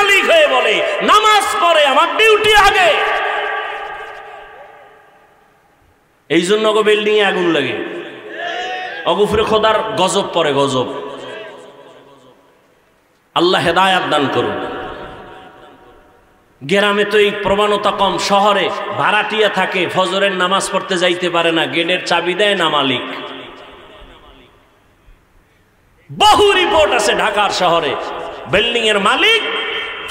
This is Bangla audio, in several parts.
মালিক হয়ে বলে নামাজ পড়ে আমার ডিউটি আগে। এই জন্য গো বিল্ডিং এ আগুন লাগে, অগুফরে খোদার গজব পড়ে, গজব। আল্লাহ হেদায়াত দান করুন। গ্রামে তো এই প্রবণতা কম, শহরে ভাড়াটিয়া থাকে, ফজরের নামাজ পড়তে যাইতে পারে না, গেটের চাবি দেয় না মালিক। বহু রিপোর্ট আছে ঢাকার শহরে, বিল্ডিং এর মালিক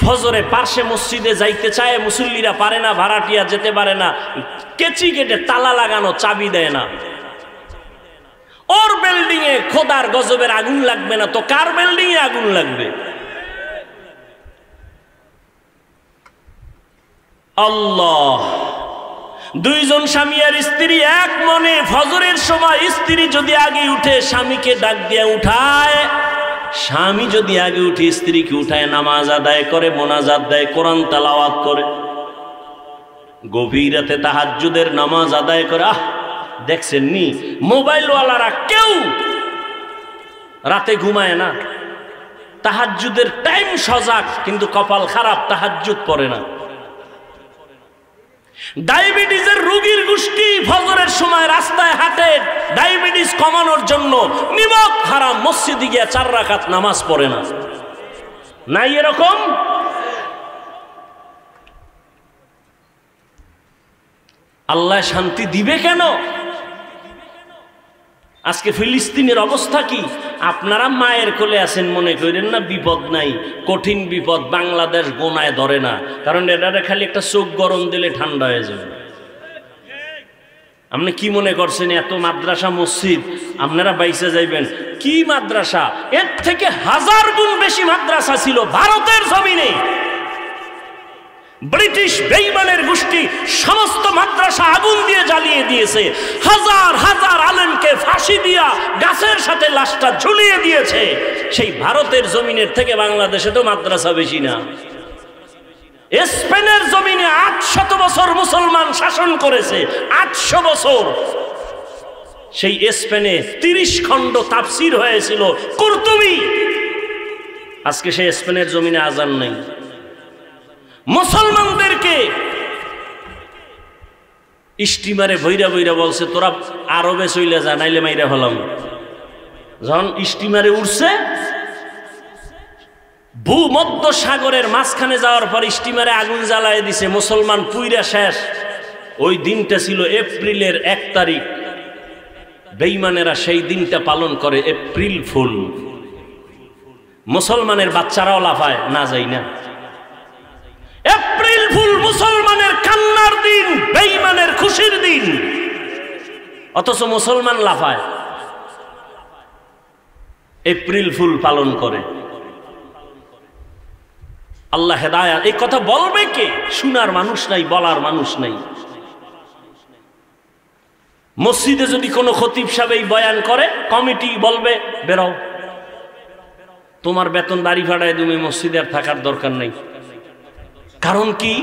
ফজরে পার্শ্বে মসজিদে যাইতে চায়, মুসল্লিরা পারে না, ভাড়াটিয়া যেতে পারে না, কেচি গেটে তালা লাগানো, চাবি দেয় না। ওর বিল্ডিং এ খোদার গজবের আগুন লাগবে না তো কার বিল্ডিং এ আগুন লাগবে? আল্লাহ। দুইজন স্বামী আর স্ত্রী এক মনে ফজরের সময় স্ত্রী যদি আগে উঠে স্বামীকে ডাক দিয়ে উঠায়, স্বামী যদি আগে উঠে স্ত্রীকে উঠায়, নামাজ আদায় করে, মোনাজাত দেয়, কোরআন তেলাওয়াত করে, গভীর রাতে তাহাজ্জুদের নামাজ আদায় করে। আহ, দেখছেন নি মোবাইলওয়ালারা কেউ রাতে ঘুমায় না, তাহাজ্জুদের টাইম সজাগ, কিন্তু কপাল খারাপ, তাহাজ্জুদ পড়ে না। ডায়াবেটিসের রোগীর গোষ্ঠী ফজরের সময় রাস্তায় হাঁটে, ডায়াবেটিস কমানোর জন্য নিমক হারাম, মসজিদে গিয়ে 4 রাকাত নামাজ পড়ে না। নাই এরকম? আল্লাহ শান্তি দিবে কেন? আজকে ফিলিস্তিনের অবস্থা কি? আপনারা মায়ের কোলে আছেন, মনে করেন না বিপদ নাই, কঠিন বিপদ। বাংলাদেশ গোনায় ধরে না, কারণ এটা খালি একটা চোখ গরম দিলে ঠান্ডা হয়ে যাবে। আপনি কি মনে করছেন এত মাদ্রাসা মসজিদ আপনারা বাইসে যাইবেন? কি মাদ্রাসা, এর থেকে 1000 গুণ বেশি মাদ্রাসা ছিল ভারতের জমিনে। ব্রিটিশ বেঈমানের গোষ্ঠী সমস্ত মাদ্রাসা আগুন দিয়ে জ্বালিয়ে দিয়েছে, হাজার হাজার আলেমকে ফাঁসি দিয়া গাছের সাথে লাশটা ঝুলিয়ে দিয়েছে। সেই ভারতের জমিনের থেকে বাংলাদেশে তো মাদ্রাসা বেশি না। স্পেনের জমিনে 800 বছর মুসলমান শাসন করেছে, 800 বছর। সেই স্পেনে 30 খণ্ড তাফসীর হয়েছিল কুরতুবী। আজকে সেই স্পেনের জমিনে আজান নাই। মুসলমানদেরকে স্টিমারে ভৈরা ভৈরা বলছে তোরা আরবে চইলে যা, নাইলে মাইরা হলাম। যখন স্টিমারে উঠছে, ভূমধ্য সাগরের মাঝখানে যাওয়ার পর স্টিমারে আগুন জ্বালায় দিছে, মুসলমান পুইরা শেষ। ওই দিনটা ছিল এপ্রিলের 1 তারিখ। বেঈমানেরা সেই দিনটা পালন করে এপ্রিল ফুল। মুসলমানের বাচ্চারাও লাফায়, না যাই না। এপ্রিল ফুল মুসলমানের কান্নার দিন, বেঈমানের খুশির দিন, অথচ মুসলমান লাফায়, এপ্রিল ফুল পালন করে। আল্লাহ হেদায়াত। এই কথা বলবে কে? শোনার মানুষ নাই, বলার মানুষ নাই। মসজিদে যদি কোনো খতিব সাহেব এই বয়ান করে, কমিটি বলবে বেরাও, তোমার বেতন বাড়ি ভাড়ায় তুমি মসজিদে আর থাকার দরকার নেই। কারণ কি?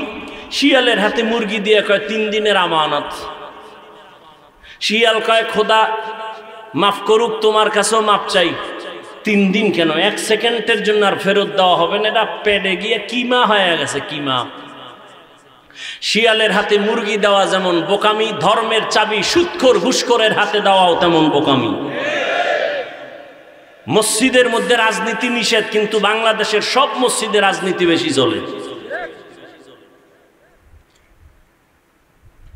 শিয়ালের হাতে মুরগি দিয়ে কয় 3 দিনের আমানত। শিয়াল কয় খোদা মাফ করুক, তোমার কাছেও মাপ চাই। 3 দিন কেন, 1 সেকেন্ডের জন্য আর ফেরত দেওয়া হবে না, এটা পেটে গিয়ে কিমা হয়ে গেছে, কিমা। শিয়ালের হাতে মুরগি দেওয়া যেমন বোকামি, ধর্মের চাবি সুদখোর ঘুষখোরের হাতে দেওয়াও তেমন বোকামি। মসজিদের মধ্যে রাজনীতি নিষেধ, কিন্তু বাংলাদেশের সব মসজিদে রাজনীতি বেশি চলে।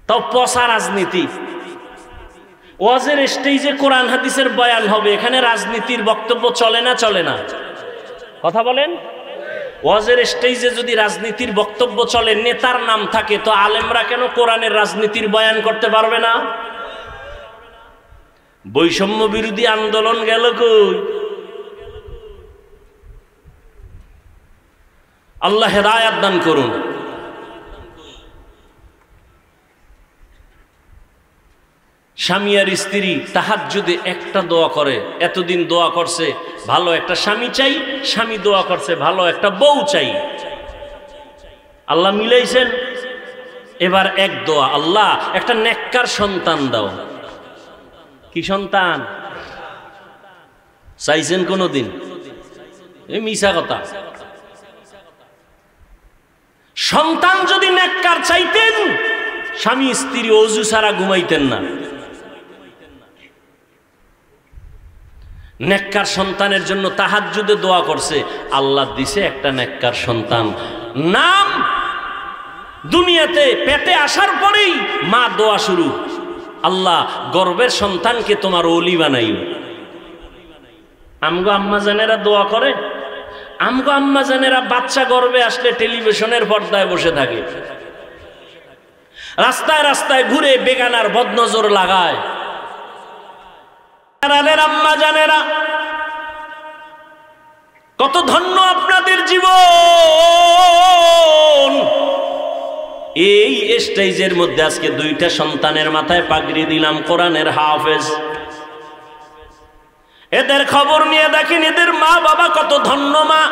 তাও পচা রাজনীতি। ওয়াজের স্টেজে কোরআন হাদিসের বয়ান হবে, এখানে রাজনীতির বক্তব্য চলে না? চলে না? কথা বলেন। ওয়াজের স্টেজে যদি রাজনীতির বক্তব্য চলে, নেতার নাম থাকে, তো আলেমরা কেন কোরআনের রাজনীতির বয়ান করতে পারবে না? বৈষম্য বিরোধী আন্দোলন গেল কই? আল্লাহ হেদায়াত দান করুন। স্বামী আর স্ত্রী তাহাজ্জুদে একটা দোয়া করে, এতদিন দোয়া করছে ভালো একটা স্বামী চাই, স্বামী দোয়া করছে ভালো একটা বউ চাই, আল্লাহ মিলাইছেন। এবার এক দোয়া, আল্লাহ একটা নেককার সন্তান দাও। কি সন্তান চাইছেন কোনদিন? এই মিছা কথা। সন্তান যদি নেককার চাইতেন, স্বামী স্ত্রী ওযু ছাড়া ঘুমাইতেন না। নেককার সন্তানের জন্য তাহাজ্জুদে দোয়া করছে, আল্লাহ দিছে একটা নেককার সন্তান। নাম দুনিয়াতে পেটে আসার পরেই মা দোয়া শুরু, আল্লাহ গর্ভের সন্তানকে তোমার ওলি বানাইও। আমগো আম্মা জানেরা দোয়া করে, আমগো আম্মা জানেরা বাচ্চা গর্ভে আসলে টেলিভিশনের পর্দায় বসে থাকে, রাস্তায় রাস্তায় ঘুরে বেগানার বদনজর লাগায়। আম্মা জানেরা কত ধন্য আপনাদের জীবন। এই স্টেজের মধ্যে আজকে দুইটা সন্তানের মাথায় পাগড়ি দিলাম, কোরআনের হাফেজ। এদের খবর নিয়ে দেখেন এদের মা বাবা কত ধন্য মা।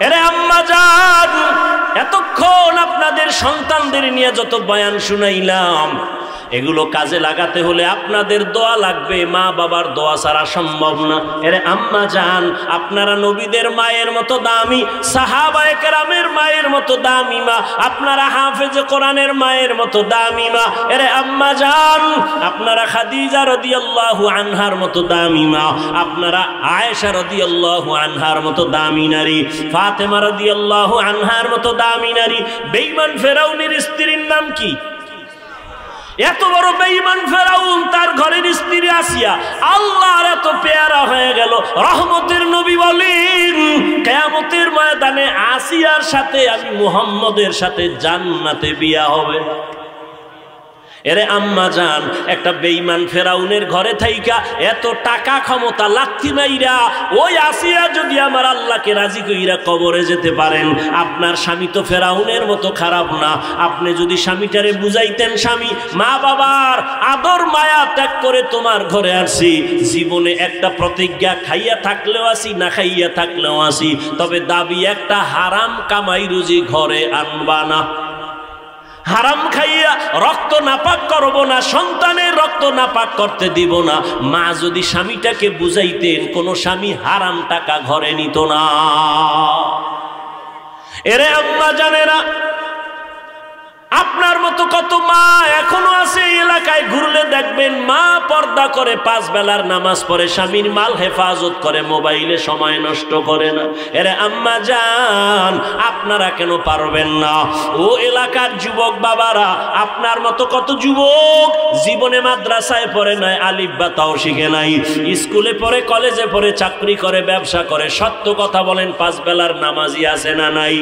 এরে আম্মা জান, এতক্ষণ আপনাদের সন্তানদের নিয়ে যত বয়ান শুনাইলাম, এগুলো কাজে লাগাতে হলে আপনাদের দোয়া লাগবে, মা বাবার দোয়া ছাড়া সম্ভব না। এরে আম্মা জান, আপনারা নবীদের মায়ের মতো দামি, সাহাবায়ে কেরামের মায়ের মতো দামি মা, আপনারা হাফেজে কোরআনের মায়ের মতো দামি মা। এরে আম্মা জান, আপনারা খাদিজা রাদিয়াল্লাহু আনহার মতো দামি মা, আপনারা আয়েশা রাদিয়াল্লাহু আনহার মতো দামি নারী, ফাতেমা রাদিয়াল্লাহু আনহার মতো দামি নারী। বেঈমান ফেরাউনের স্ত্রীর নাম কি? এত বড় বেঈমান ফেরাউন, তার ঘরের স্ত্রী আসিয়া আল্লাহর এত পেয়ারা হয়ে গেল। রহমতের নবী বলেন, কিয়ামতের ময়দানে আসিয়ার সাথে আমি মুহাম্মদের সাথে জান্নাতে বিয়া হবে। এরে আম্মা জান, একটা বেঈমান ফেরাউনের ঘরে থাইকা এত টাকা ক্ষমতা লাথি মাইরা ওই আসিয়া যদি আমার আল্লাহকে রাজি কইরা কবরে যেতে পারেন, আপনার স্বামী তো ফেরাউনের মতো খারাপ না। আপনি যদি স্বামীটারে বুঝাইতেন, স্বামী মা বাবার আদর মায়া ত্যাগ করে তোমার ঘরে আসি, জীবনে একটা প্রতিজ্ঞা, খাইয়া থাকলেও আসি না খাইয়া থাকলেও আসি, তবে দাবি একটা, হারাম কামাই রুজি ঘরে আনবা না। হারাম খাইয়া রক্ত নাপাক করব না, সন্তানের রক্ত নাপাক করতে দিব না। মা যদি স্বামীটাকে বুঝাইতেন, কোন স্বামী হারাম টাকা ঘরে নিত না। এরে আম্মা জানেরা, আপনার মতো কত মা এখনো আছে এই এলাকায়, ঘুরলে দেখবেন মা পর্দা করে, 5 বেলার নামাজ পড়ে, স্বামীর মাল হেফাজত করে, মোবাইলে সময় নষ্ট করে না। এরে আম্মা জান, আপনারা কেন পারবেন না? ও এলাকার যুবক বাবারা, আপনার মতো কত যুবক জীবনে মাদ্রাসায় পড়ে নাই, আলিফ বা তাও শিখে নাই, স্কুলে পড়ে, কলেজে পড়ে, চাকরি করে, ব্যবসা করে। সত্য কথা বলেন, 5 বেলার নামাজি আছে না নাই?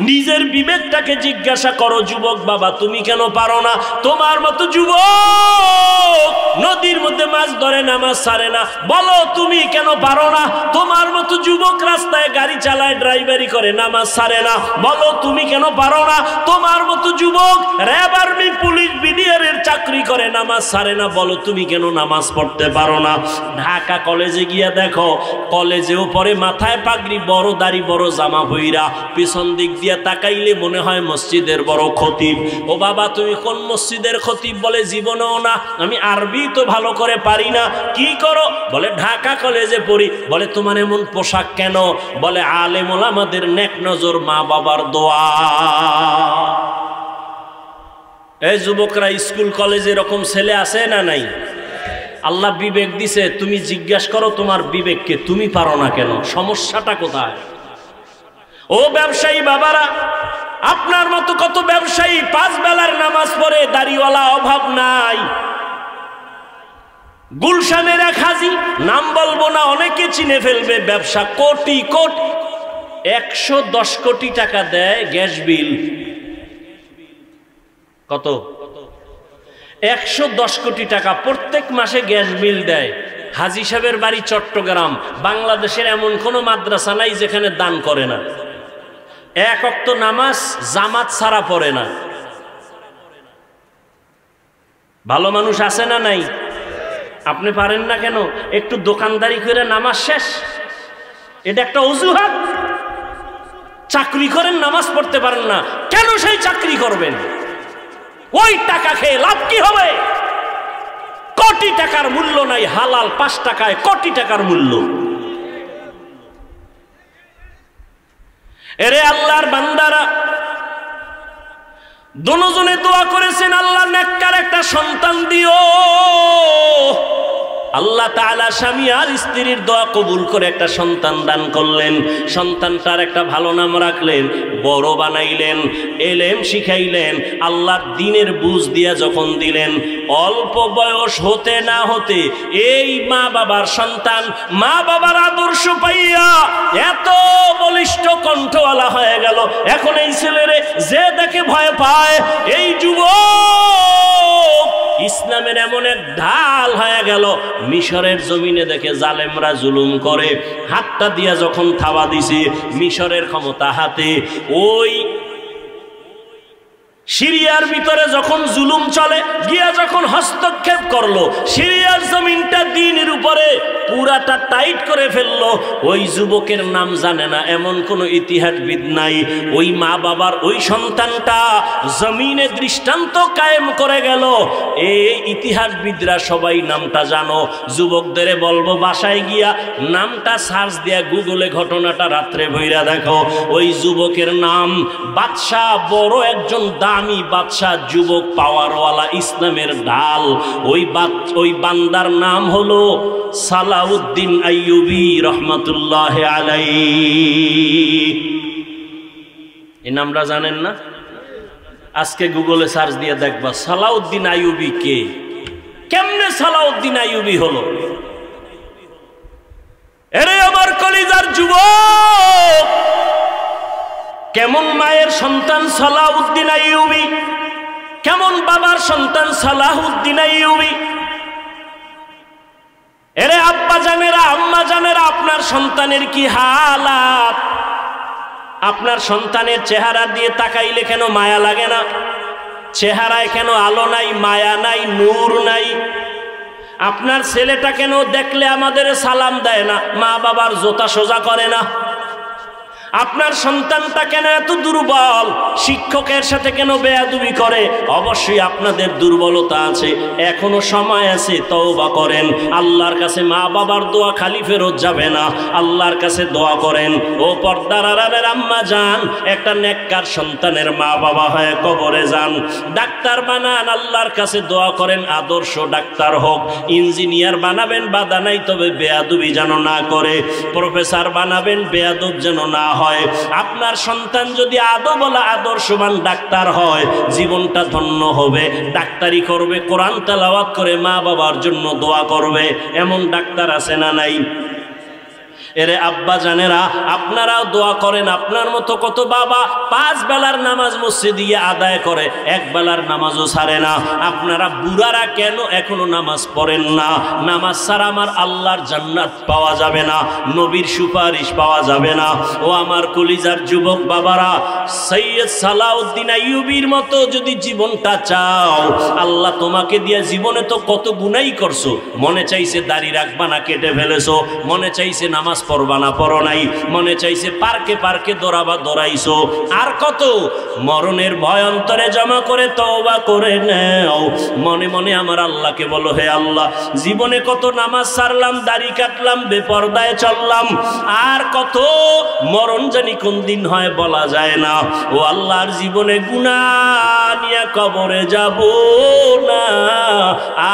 নিজের বিবেকটাকে জিজ্ঞাসা করো যুবক বাবা, তুমি কেন পারো না? তোমার মতো যুবক নদীর মধ্যে মাছ ধরে, নামাজ ছাড়ে না, বলো তুমি কেন পারো না? তোমার মতো যুবক রাস্তায় গাড়ি চালায়, ড্রাইভারি করে, নামাজ ছাড়ে না, বলো তুমি কেন পারো না? তোমার মতো যুবক র্যাব, আর্মি, পুলিশ, বিডিআরের চাকরি করে, নামাজ ছাড়ে না, বলো তুমি কেন নামাজ পড়তে পারো না? ঢাকা কলেজে গিয়া দেখো, কলেজেও পরে মাথায় পাগড়ি, বড় দাড়ি, বড় জামা পইরা, পিছন দিক দিয়া তাকাইলে মনে হয় মসজিদের বড় খতিব। ও বাবা, তুমি কোন মসজিদের খতিব? বলে জীবনেও না, আমি আরবি তো ভালো করে পারি না। কি করো? বলে ঢাকা কলেজে পড়ি। বলে তোমার এমন পোশাক কেন? বলে আলেম ওলামাদের নেক নজর, মা বাবার দোয়া। এই যুবকরা, স্কুল কলেজে এরকম ছেলে আছে না নাই? আল্লাহ বিবেক দিছে, তুমি জিজ্ঞাসা করো তোমার বিবেককে, তুমি পারো না কেন? সমস্যাটা কোথায়? ও ব্যবসায়ী বাবারা, আপনার মতো কত ব্যবসায়ী 5 বেলার নামাজ পড়ে, দাড়িওয়ালা অভাব নাই। গুলশানের এক হাজি, নাম বলবো না, অনেকে চিনে ফেলবে, ব্যবসা কোটি কোটি, 110 কোটি টাকা দেয় গ্যাস বিল। কত? 110 কোটি টাকা প্রত্যেক মাসে গ্যাস বিল দেয়। হাজি সাহেবের বাড়ি চট্টগ্রাম। বাংলাদেশের এমন কোনো মাদ্রাসা নাই যেখানে দান করে না। 1 ওয়াক্ত নামাজ জামাত ছাড়া পড়ে না। ভালো মানুষ আছে না নাই? আপনি পারেন না কেন? একটু দোকানদারি করে নামাজ শেষ, এটা একটা অজুহাত। চাকরি করেন, নামাজ পড়তে পারেন না, কেন সেই চাকরি করবেন? ওই টাকা খেয়ে লাভ কি হবে? কোটি টাকার মূল্য নাই, হালাল 5 টাকায় কোটি টাকার মূল্য। এরে আল্লাহর বান্দারা, দুজনে দোয়া করেছেন, আল্লাহ নেককার একটা সন্তান দিও। আল্লাহ তাআলা স্বামী আর স্ত্রীর দোয়া কবুল করে একটা সন্তান দান করলেন। সন্তানটার একটা ভালো নাম রাখলেন, বড় বানাইলেন, এলেম শিখাইলেন, আল্লাহর দ্বীনের বুঝ দিয়া যখন দিলেন, অল্প বয়স হতে না হতে এই মা বাবার সন্তান মা বাবার আদর্শ পাইয়া এত বলিষ্ঠ কণ্ঠওয়ালা হয়ে গেল। এখন এই ছেলেরে যে দেখে ভয় পায়, এই যুবক ইসলামের এমন এক ঢাল হয়ে গেল। মিশরের জমিনে দেখে জালেমরা জুলুম করে, হাতটা দিয়া যখন থাবা দিছে, মিশরের ক্ষমতা হাতে, ওই সিরিয়ার ভিতরে যখন জুলুম চলে, গিয়া যখন হস্তক্ষেপ করলো, সিরিয়ার জমিনটা দ্বীনের উপরে পুরাটা টাইট করে ফেললো। ওই যুবকের নাম জানে না এমন কোনো ইতিহাসবিদ নাই। ওই মা বাবার ওই সন্তানটা জমিনে দৃষ্টান্ত কায়েম করে গেল। এই ইতিহাসবিদরা সবাই নামটা জানো। যুবকদের বলবো বাসায় গিয়া নামটা সার্চ দিয়া গুগলে ঘটনাটা রাত্রে বইরা দেখো। ওই যুবকের নাম বাদশাহ, বড় একজন দামি বাদশাহ, যুবক পাওয়ারওয়ালা, ইসলামের ঢাল। ওই বান্দার নাম হলো সালাউদ্দিন আইয়ুবী রহমাতুল্লাহ আলাইহি। এই নামটা জানেন না? আজকে গুগলে সার্চ দিয়ে দেখবা সালাউদ্দিন আইয়ুবী কে, কেমনে সালাউদ্দিন আইয়ুবী হলো। এরে আমার কলিজার যুবক, কেমন মায়ের সন্তান সালাউদ্দিন আইয়ুবী, কেমন বাবার সন্তান সালাউদ্দিন আইয়ুবী। এরে আব্বা জানেরা, আম্মা জানেরা, আপনার সন্তানের কি হালাত? আপনার সন্তানের চেহারা দিয়ে তাকাইলে কেন মায়া লাগে না? চেহারায় কেন আলো নাই, মায়া নাই, নূর নাই? আপনার ছেলেটা কেন দেখলে আমাদের সালাম দেয় না, মা বাবার জোতা সোজা করে না? আপনার সন্তানটা কেন এত দুর্বল, শিক্ষকের সাথে কেন বেয়াদবি করে? অবশ্যই আপনাদের দুর্বলতা আছে, এখনো সময় আছে, তওবা করেন। আল্লাহর কাছে মা বাবার দোয়া খালি ফেরত যাবে না, আল্লাহর কাছে দোয়া করেন। ও পর্দার আড়ালের আম্মা যান, একটা নেককার সন্তানের মা বাবা হয়ে কবরে যান, ডাক্তার বানান, আল্লাহর কাছে দোয়া করেন আদর্শ ডাক্তার হোক। ইঞ্জিনিয়ার বানাবেন, বাধা নাই, তবে বেয়াদবি যেন না করে। প্রফেসর বানাবেন, বেয়াদব যেন না হয়। আপনার সন্তান যদি আদবওয়ালা আদর্শবান ডাক্তার হয়, জীবনটা ধন্য হবে। ডাক্তারি করবে, কোরআন তেলাওয়াত করে মা বাবার জন্য দোয়া করবে। এমন ডাক্তার আছে না নাই? এরে আব্বা জানেরা, আপনারাও দোয়া করেন। আপনার মতো কত বাবা 5 বেলার নামাজ মসজিদে গিয়ে আদায় করে, 1 বেলার নামাজও ছাড়ে না। আপনারা বুড়ারা কেন এখনো নামাজ পড়েন না? নামাজ ছাড়া আমার আল্লাহর জান্নাত পাওয়া যাবে না, নবীর সুপারিশ পাওয়া যাবে না। ও আমার কলিজার যুবক বাবারা, সৈয়দ সালাউদ্দিন আইয়ুবীর মতো যদি জীবনটা চাও, আল্লাহ তোমাকে দিয়ে জীবনে তো কত গুনাই করছো। মনে চাইছে দাড়ি রাখবা না, কেটে ফেলেছো। মনে চাইছে নামাজ পড়বা না, পড়ো নাই। মনে চাইছে পার্কে পার্কে দৌড়াবা, দৌড়াইছো। আর কত মরণের ভয় অন্তরে জমা করে তওবা করে নাও। মনে মনে আমার আল্লাহকে বলো, হে আল্লাহ, জীবনে কত নামাজ ছাড়লাম, দাড়ি কাটলাম, বেপরদায় চললাম, আর কত মরণ জানি কোন দিন হয় বলা যায় না। ও আল্লাহর জীবনে গুনাহ নিয়ে কবরে যাব না,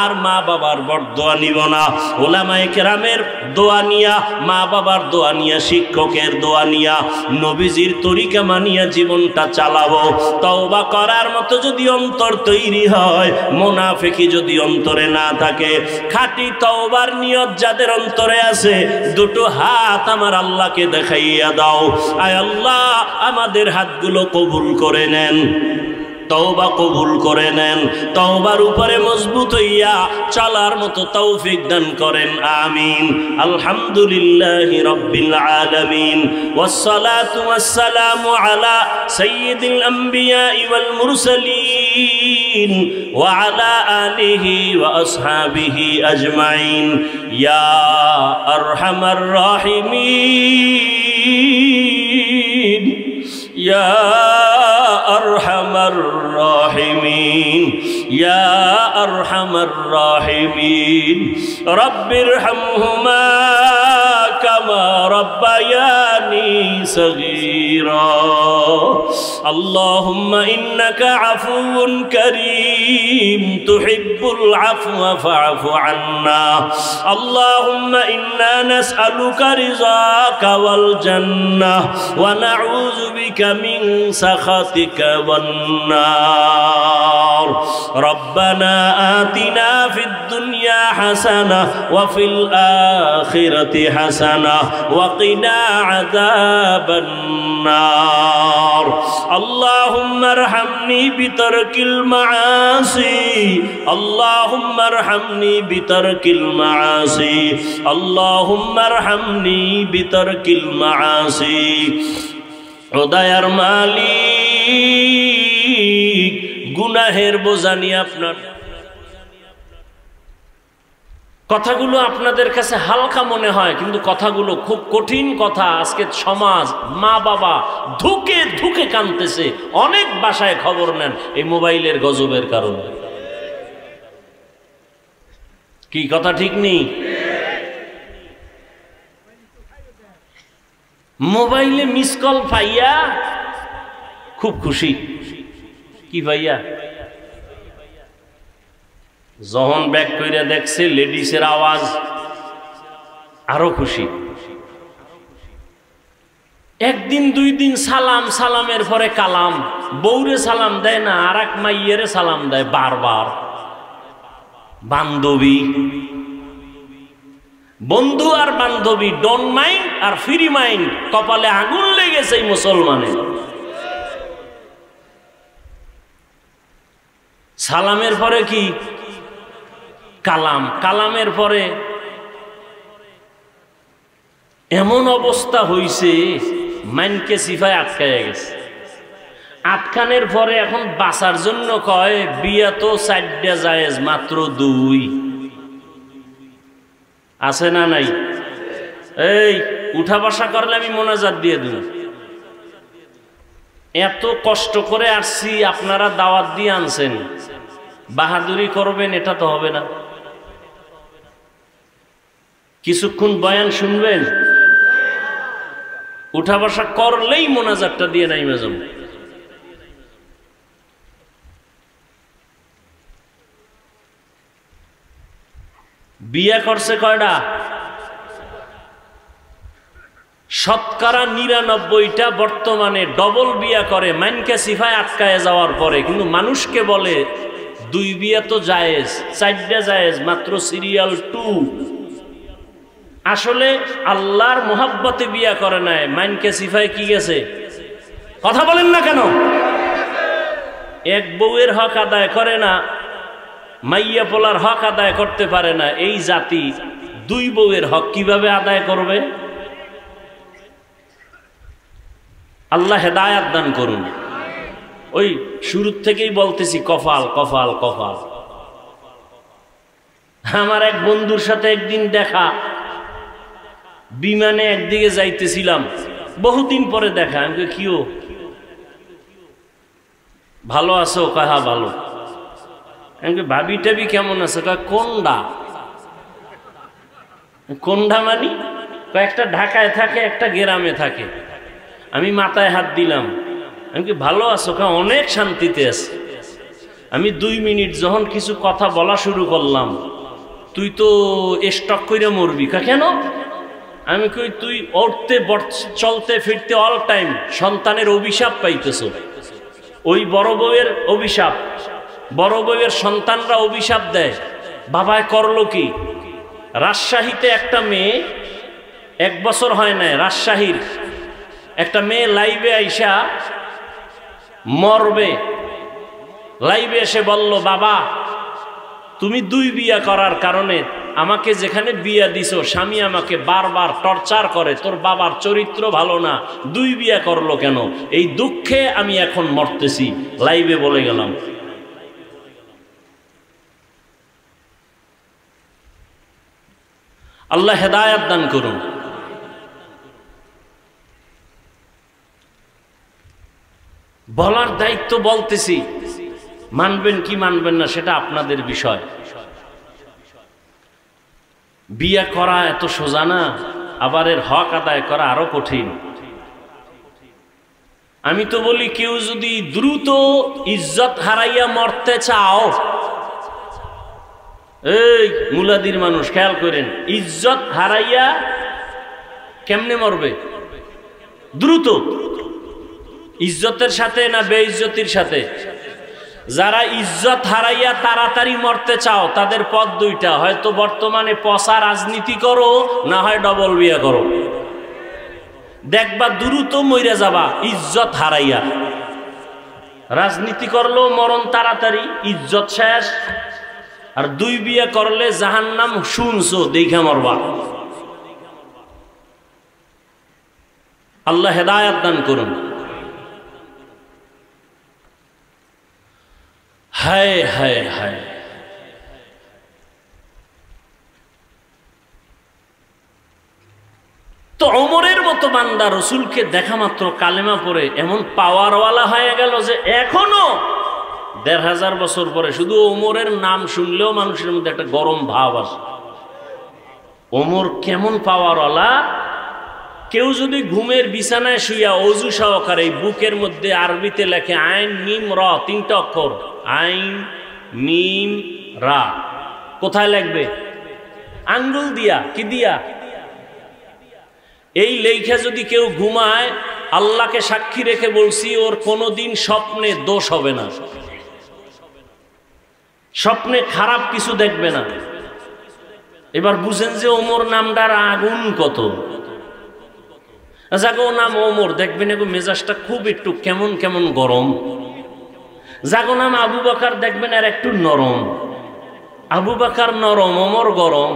আর মা বাবার বরদোয়া নিব না। ওলামায়ে কেরামের দোয়া নিয়া, মা বাবার দোয়া নিয়া, শিক্ষকের দোয়া নিয়া, নবীজির তরিকা মানিয়া জীবনটা চালাবো। তওবা করার মতো যদি অন্তর তৈরি হয়, মুনাফিকি যদি অন্তরে না থাকে, খাঁটি তওবার নিয়ত যাদের অন্তরে আছে, দুটো হাত আমার আল্লাহকে দেখাইয়া দাও। আয় আল্লাহ, আমাদের হাতগুলো কবুল করে নেন, তওবা কবুল করে নেন, তওবার উপরে মজবুত হইয়া চলার মতো তৌফিক দান করেন, আমিন। আলহামদুলিল্লাহি রাব্বিল আলামিন, ওয়াসসালাতু ওয়াসসালামু আলা সাইয়্যিদিল আম্বিয়া ওয়াল মুরসালিন ওয়া আলা আলিহি ওয়া আসহাবিহি আজমাইন। ইয়া আরহামার রাহিমিন, ইয়া আরহামার রাহিমিন, ইয়া আরহামার রাহিমিন। রব্বিরহামহুমা كما ربياني صغيرا اللهم إنك عفو كريم تحب العفو فاعف عنا اللهم إنا نسألك رضاك والجنة ونعوذ بك من سخطك والنار ربنا آتنا في الدنيا حسنة وفي الآخرة حسنة وقنا عذاب النار اللهم ارحمني بترك المعاصي اللهم ارحمني بترك المعاصي اللهم ارحمني بترك المعاصي দয়ার মালিক গুনাহের বোঝা নিয়ে আপনার কথাগুলো আপনাদের কাছে হালকা মনে হয়, কিন্তু কথাগুলো খুব কঠিন কথা। আজকে সমাজ মা বাবা ধুকে ধুকে কাঁদতেছে। অনেক বাসায় খবর নেন এই মোবাইলের গজবের কারণে। কি কথা ঠিক নেই? মোবাইলে মিস কল পাইয়া খুব খুশি। কি ভাইয়া? যখন ব্যাক কইরা দেখছে লেডিসের আওয়াজ আরো খুশি। একদিন দুই দিন সালাম, সালামের পরে কালাম। বউরে সালাম দেয় না, আর এক মাইয়েরে সালাম দেয় বারবার। বান্ধবী, বন্ধু আর বান্ধবী, ডোন্ট মাইন্ড আর ফ্রি মাইন্ড। কপালে আগুন লেগেছে এই মুসলমানের। সালামের পরে কি কালাম, কালামের পরে এমন অবস্থা হইছে মাইনকে সিফায় আটকায় গেছে। আটকানের পরে এখন বাঁচার জন্য কয় বিয়া তো 4টা জায়েজ, মাত্র 2 আছে না নাই? এই উঠা বসা করলে আমি মোনাজাত দিয়ে দেব। এত কষ্ট করে আসছি, আপনারা দাওয়াত দিয়ে আনছেন, বাহাদুরি করবেন এটা তো হবে না। কিছুক্ষণ বয়ান শুনবেন, উঠা বসা করলেই মোনাজাতটা দিয়ে নাইমে যাব। বিয়ে করছে কয়টা? শতকরা 99টা বর্তমানে ডবল বিয়া করে মাইনকে সিফায় আটকায় যাওয়ার পরে। কিন্তু মানুষকে বলে 2 বিয়া তো জায়েজ, 4টা জায়েজ, মাত্র সিরিয়াল 2। আসলে আল্লাহর মোহাব্বতে বিয়া করে নাই, মাইনকে সিফায় কি গেছে? কথা বলেন না কেন? এক বউয়ের হক আদায় করে না, মাইয়া পোলার হক আদায় করতে পারে না। এই জাতি 2 বউয়ের হক কিভাবে আদায় করবে? আল্লাহ হেদায়াত দান করুন। ওই শুরু থেকেই বলতেছি কপাল কপাল কপাল। আমার এক বন্ধুর সাথে একদিন দেখা, বিমানে একদিকে যাইতেছিলাম, বহুদিন পরে দেখা। আমি কিও ভালো আছো? কাহা ভালো। আমি ভাবি টাবি কেমন আছে? কোনডা? কোনডা মানি? একটা ঢাকায় থাকে, একটা গ্রামে থাকে। আমি মাথায় হাত দিলাম। আমি কি ভালো আছো? অনেক শান্তিতে আছে। আমি 2 মিনিট যখন কিছু কথা বলা শুরু করলাম, তুই তো স্টক করে মরবি। কেন? আমি কই তুই উঠতে চলতে ফিরতে অল টাইম সন্তানের অভিশাপ পাইতেছ। ওই বড় বউয়ের অভিশাপ, বড় বউয়ের সন্তানরা অভিশাপ দেয়। বাবায় করলো কি? রাজশাহীতে একটা মেয়ে, 1 বছর হয় নাই, রাজশাহীর একটা মেয়ে লাইভে আইসা মরবে। লাইভে এসে বলল, বাবা তুমি 2 বিয়া করার কারণে আমাকে যেখানে বিয়া দিছো, স্বামী আমাকে বারবার টর্চার করে, তোর বাবার চরিত্র ভালো না, 2 বিয়া করলো কেন? এই দুঃখে আমি এখন মরতেছি। লাইভে বলে গেলাম। আল্লাহ হেদায়াত দান করুন। বলার দায়িত্ব বলতেছি, মানবেন কি মানবেন না সেটা আপনাদের বিষয়। বিয়া করা এত সোজা না। আবার এর হক আদায় করা আরো কঠিন। আমি তো বলি, কেউ যদি দ্রুত ইজ্জত হারাইয়া মরতে চাও, এই মুলাদির মানুষ খেয়াল করেন, ইজ্জত হারাইয়া কেমনে মরবে? দ্রুত। ইজ্জতের সাথে না বেইজ্জতির সাথে? যারা ইজ্জত হারাইয়া তাড়াতাড়ি মরতে চাও তাদের পথ দুইটা, হয়তো বর্তমানে পচা রাজনীতি করো, না হয় ডবল বিয়া করো। দেখবা দ্রুত মইরা যাবা ইজ্জত হারাইয়া। রাজনীতি করলেও মরণ তাড়াতাড়ি, ইজ্জত শেষ। আর দুই বিয়ে করলে জাহান্নাম শুনছো দেখা মরবা। আল্লাহ হেদায়াত দান করুন। হায় হায় হায়, তো ওমরের মতো বান্দা রসুলকে দেখা মাত্র কালেমা পড়ে এমন পাওয়ারওয়ালা হয়ে গেল যে এখনো ১৫০০ বছর পরে শুধু ওমরের নাম শুনলেও মানুষের মধ্যে একটা গরম ভাব আসে। ওমর কেমন পাওয়ারওয়ালা! কেউ যদি ঘুমের বিছানায় শুইয়া অজু সহকারে বুকের মধ্যে আরবিতে লেখে আইন মিম র, ৩টা অক্ষর, আইন মিম রা, কোথায় লিখবে? আঙ্গুল দিয়া, কি দিয়া? এই লেখা যদি কেউ ঘুমায়, আল্লাহকে সাক্ষী রেখে বলছি ওর কোনোদিন স্বপ্নে দোষ হবে না, স্বপ্নে খারাপ কিছু দেখবে না। এবার বুঝেন যে ওমর নামটার আগুন কত। যাগো নাম ওমর, দেখবেন এগো মেজাজটা খুব একটু কেমন কেমন গরম। যাগো নাম আবু বকর, দেখবেন আর একটু নরম। আবু বকর নরম, ওমর গরম।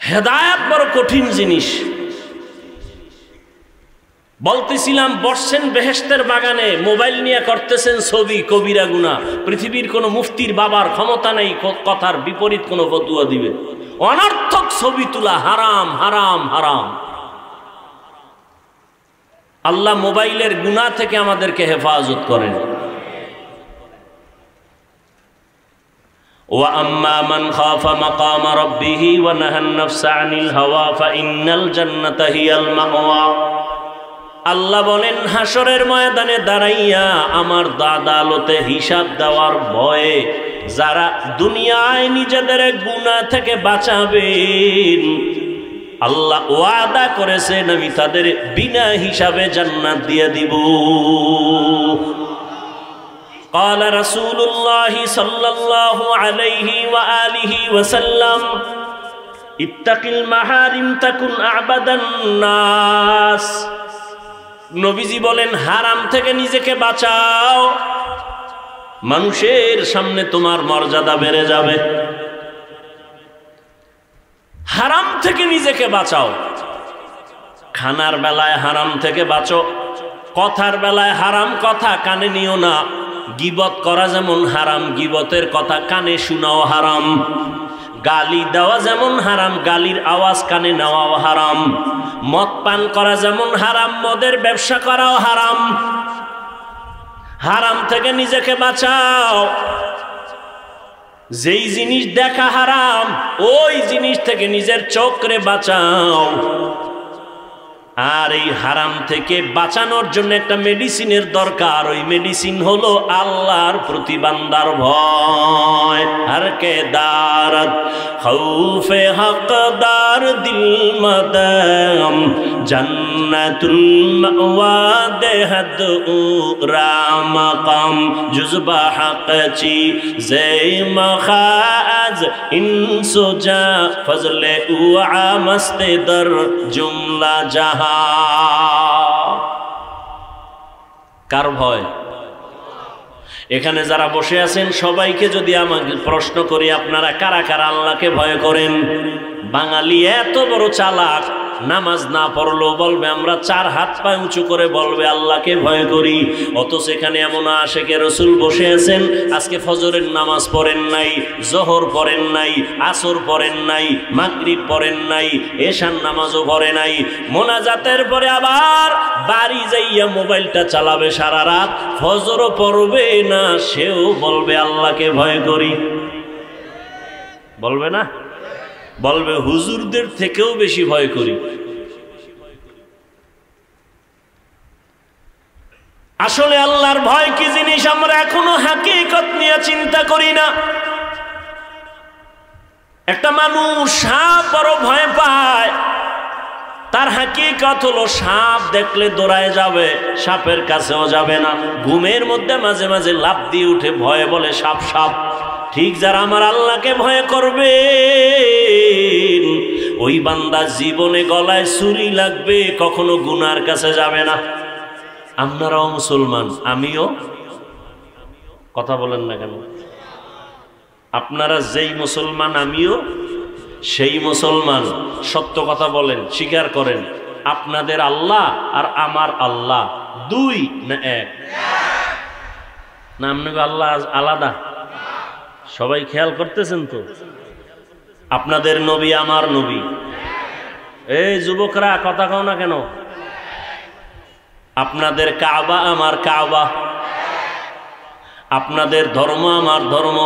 হেদায়েত বড় কঠিন জিনিস। বলতেছিলাম, বসছেন বেহেশতের বাগানে, মোবাইল নিয়ে করতেছেন ছবি, কবিরা গুনাহ। পৃথিবীর কোন মুফতির বাবার ক্ষমতা নেই কথার বিপরীত কোন ফতোয়া দিবে। অনর্থক ছবি তোলা হারাম, হারাম, হারাম। আল্লাহ মোবাইলের গুনাহ থেকে আমাদেরকে হেফাজত করেন। وَأَمَّا مَنْ خَافَ مَقَامَ رَبِّهِ وَنَهَى النَّفْسَ عَنِ الْهَوَى فَإِنَّ الْجَنَّةَ هِيَ الْمَأْوَى। আল্লাহ বলেন, হাসরের ময়দানে দাঁড়াইয়া আমার আদালতে হিসাব দেওয়ার ভয়ে যারা দুনিয়ায় নিজেদের গুনাহ থেকে বাঁচাবেন, আল্লাহ ওয়াদা করেছেন আমি তাদের বিনা হিসাবে জান্নাত দিয়ে দিব। قال رسول الله صلى الله عليه وآله وسلم اتق المحارم تكن أعبد الناس। নবীজি বলেন, হারাম থেকে নিজেকে বাঁচাও, মানুষের সামনে তোমার মর্যাদা বেড়ে যাবে। হারাম থেকে নিজেকে বাঁচাও। খানার বেলায় হারাম থেকে বাঁচো, কথার বেলায় হারাম কথা কানে নিও না। গীবত করা যেমন হারাম, গীবতের কথা কানে শোনাও হারাম। গালি দেওয়া যেমন হারাম, গালির আওয়াজ কানে নেওয়াও হারাম। মদ পান করা যেমন হারাম, মদের ব্যবসা করাও হারাম। হারাম থেকে নিজেকে বাঁচাও। যেই জিনিস দেখা হারাম, ওই জিনিস থেকে নিজের চোখরে বাঁচাও। আর এই হারাম থেকে বাঁচানোর জন্য একটা মেডিসিনের দরকার। ওই মেডিসিন হলো আল্লাহর প্রতি বান্দার ভয়। হর কে দারত খৌফে হকদার দিল মদম জান্নাতুল মাওয়া দেহদ রামকাম জুজবা হকচি জে মখাজ ইনসুজা ফজলে উআ মস্তে দর জুমলা জাহা। কার ভয়? এখানে যারা বসে আছেন সবাইকে যদি আমাকে প্রশ্ন করি, আপনারা কারা কারা আল্লাহকে ভয় করেন? বাঙালি এত বড় চালাক, নামাজ না পড়লেও বলবে আমরা 4 হাত পা উঁচু করে বলবে আল্লাহকে ভয় করি। অথচ এখানে এমন আশেকে রসুল বসে আছেন, আজকে ফজরের নামাজ পড়েন নাই, জোহর পড়েন নাই, আসর পড়েন নাই, মাগরিব পড়েন নাই, এশার নামাজও পড়ে নাই। মোনাজাতের পরে আবার বাড়ি যাইয়া মোবাইলটা চালাবে সারা রাত, ফজরও পড়বে না, সেও বলবে আল্লাহকে ভয় করি। বলবে না? বলবে হুজুরদের থেকেও বেশি ভয় করি। আসলে আল্লাহর ভয় কি জিনিস আমরা এখনো হাকিকত নিয়ে চিন্তা করি না। একটা মানুষ সাপ বড় ভয় পায়, তার হাকিকত হলো সাপ দেখলে দৌড়ায় যাবে, সাপের কাছেও যাবে না। ঘুমের মধ্যে মাঝে মাঝে লাফ দিয়ে উঠে ভয়ে বলে সাপ সাপ। ঠিক যারা আমার আল্লাহকে ভয় করবে ওই বান্দা জীবনে গলায় ছুরি লাগবে, কখনো গুনার কাছে যাবে না। আপনারাও মুসলমান, আমিও। কথা বলেন না কেন? আপনারা যেই মুসলমান আমিও সেই মুসলমান। সত্য কথা বলেন, স্বীকার করেন আপনাদের আল্লাহ আর আমার আল্লাহ দুই না এক? না আপনাকে আল্লাহ আলাদা? সবাই খেয়াল করতেছেন তো? আপনাদের নবী আমার নবী। এই যুবকরা কথা কও না কেন? আপনাদের কাবা আমার কাবা, আপনাদের ধর্ম আমার ধর্ম,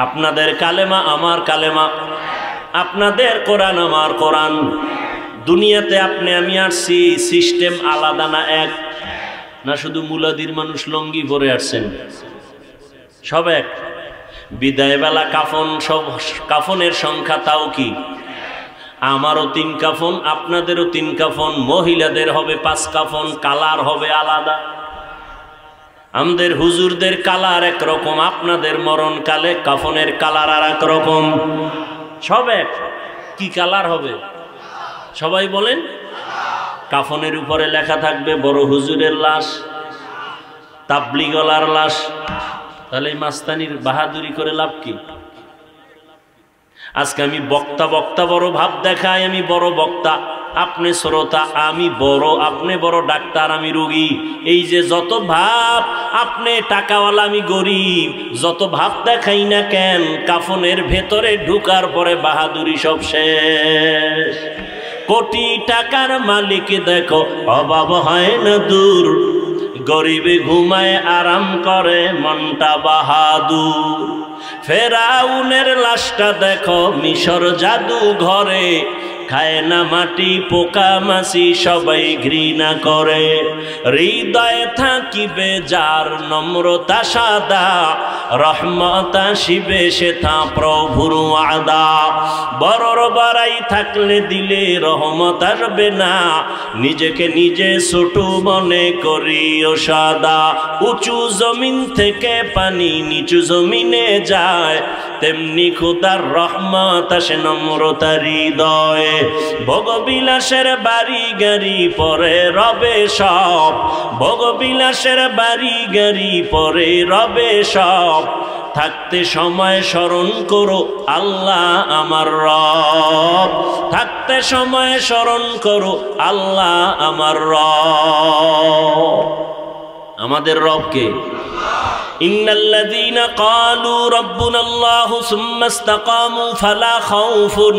আপনাদের কালেমা আমার কালেমা, আপনাদের কোরআন আমার কোরআন। দুনিয়াতে আপনি আমি আসছি, সিস্টেম আলাদা না এক? না শুধু মুলাদির মানুষ লঙ্গি পরে আসছেন? সব এক। বিদায় বেলা কাফন, সব কাফনের সংখ্যা তাও কি? আমারও 3 কাফন, আপনাদেরও 3 কাফন, মহিলাদের হবে 5 কাফন, কালার হবে আলাদা। আমাদের হুজুরদের কালার একরকম, আপনাদের মরণকালে কাফনের কালার আর এক রকম। সব এক। কি কালার হবে সবাই বলেন? কাফনের উপরে লেখা থাকবে বড় হুজুরের লাশ, তাবলিগলার লাশ। তাহলে এই মাস্তানির বাহাদুরি করে লাভ কি? আজকে আমি বক্তা বক্তা বড় ভাব দেখাই, আমি বড় বক্তা, আপনি শ্রোতা, আমি বড়, আপনি বড় ডাক্তার, আমি রোগী। এই যে যত ভাব, আপনি টাকাওয়ালা আমি গরিব, যত ভাব দেখাই না কেন, কাফনের ভেতরে ঢুকার পরে বাহাদুরি সব শেষ। কোটি টাকার মালিক দেখো অভাব হয় না দূর, গরিবে ঘুমায় আরাম করে মনটা বাহাদুর। ফেরাউনের লাশটা দেখো মিশর জাদু ঘরে, খায় না মাটি পোকা মাছি সবাই ঘৃণা করে। হৃদয়ে থাকিবে যার নম্রতা সাদা, রহমত আসিবে সেথা প্রভুর ওয়াদা। বড়র বাড়াই থাকলে দিলে রহমত আসবে না, নিজেকে নিজে ছোট মনে করিও সাদা। উঁচু জমিন থেকে পানি নিচু জমিনে যায়, তেমনি খোদার রহমত আসে নম্রতার হৃদয়ে। ভোগবিলাসের বাড়ি গাড়ি পরে রবে সব, ভোগবিলাসের বাড়ি গাড়ি পরে রবে সব। থাকতে সময় স্মরণ করো আল্লাহ আমার রব, থাকতে সময় স্মরণ করো আল্লাহ আমার রব। আমাদের রবকে ইন্নাল্লাযীনা ক্বালু রাব্বুনাল্লাহু সুম্মা ইসতাকামু ফালা খাউফুন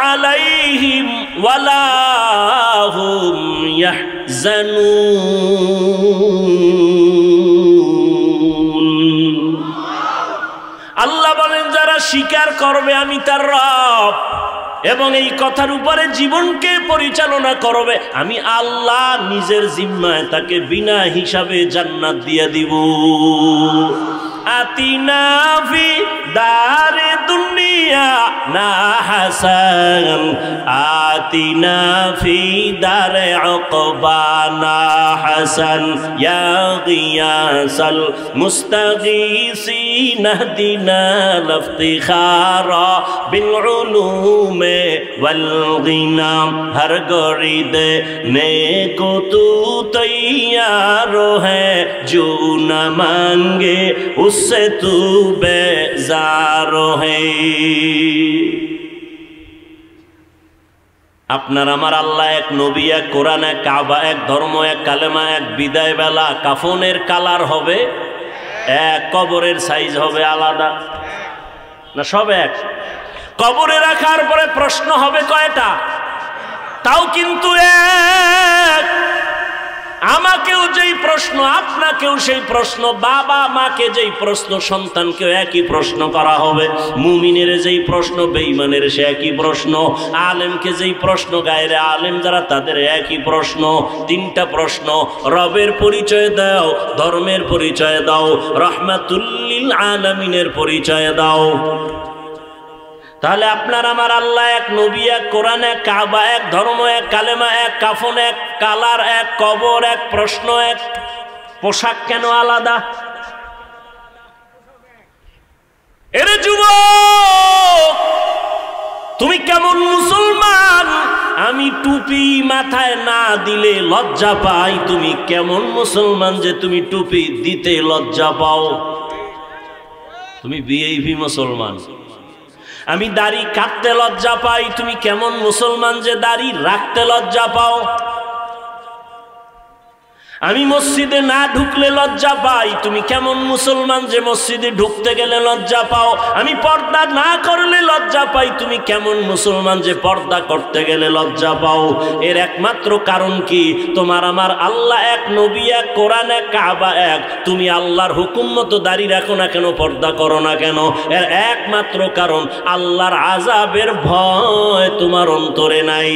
আলাইহিম ওয়ালা হুম ইয়াহজানুন। আল্লাহ বলেন যারা স্বীকার করবে আমি তার রব এবং এই কথার উপরে জীবনকে পরিচালনা করবে, আমি আল্লাহ নিজের জিম্মায় তাকে বিনা হিসাবে জান্নাত দিয়ে দিব। আতিনা ফি দারে দুনিয়া না হাসান, আতিনা ফি দারে উকবা না হাসান, ইয়া গিয়াসাল মুস্তাগীসিন নাহদিনা লফতিখারা বিল উলুমে ওয়াল গিনা। हर गौरी देने को तू तैयार है, जो न मांगे उससे तू बेजार है। আপনার আমার আল্লাহ এক, নবী এক, কোরআন এক, কাবা এক, ধর্ম এক, কালেমা এক। বিদায় বেলা কাফনের কালার হবে এক, কবরের সাইজ হবে আলাদা না? সব এক। কবরে রাখার পরে প্রশ্ন হবে কয়টা? তাও কিন্তু এক। আমাকেও যেই প্রশ্ন, আপনাকেও সেই প্রশ্ন, বাবা মাকে যেই প্রশ্ন সন্তানকেও একই প্রশ্ন করা হবে। মুমিনের যেই প্রশ্ন বেঈমানের সে একই প্রশ্ন, আলেমকে যেই প্রশ্ন গায়রে আলেম যারা তাদের একই প্রশ্ন। তিনটা প্রশ্ন, রবের পরিচয় দাও, ধর্মের পরিচয় দাও, রাহমাতুল লিল আলামিনের পরিচয় দাও। তাহলে আপনার আমার আল্লাহ এক, নবী এক, কোরআন এক, কাবা এক, ধর্ম এক, কালেমা এক, কাফন এক, কালার এক, কবর এক, প্রশ্ন এক, পোশাক কেন আলাদা? এরে যুবক, তুমি কেমন মুসলমান? আমি টুপি মাথায় না দিলে লজ্জা পাই। তুমি কেমন মুসলমান যে তুমি টুপি দিতে লজ্জা পাও? তুমি ভিআইপি মুসলমান। আমি দাড়ি কাটতে লজ্জা পাই। তুমি কেমন মুসলমান যে দাড়ি রাখতে লজ্জা পাও? আমি মসজিদে না ঢুকলে লজ্জা পাই। তুমি কেমন মুসলমান যে মসজিদে ঢুকতে গেলে লজ্জা পাও? আমি পর্দা না করলে লজ্জা পাই। তুমি কেমন মুসলমান যে পর্দা করতে গেলে লজ্জা পাও? এর একমাত্র কারণ কি? তোমার আমার আল্লাহ এক, নবী এক, কোরআন এক, কাবা এক। তুমি আল্লাহর হুকুম মতো দাড়ি রাখো না কেন, পর্দা করো না কেন? এর একমাত্র কারণ আল্লাহর আযাবের ভয় তোমার অন্তরে নাই।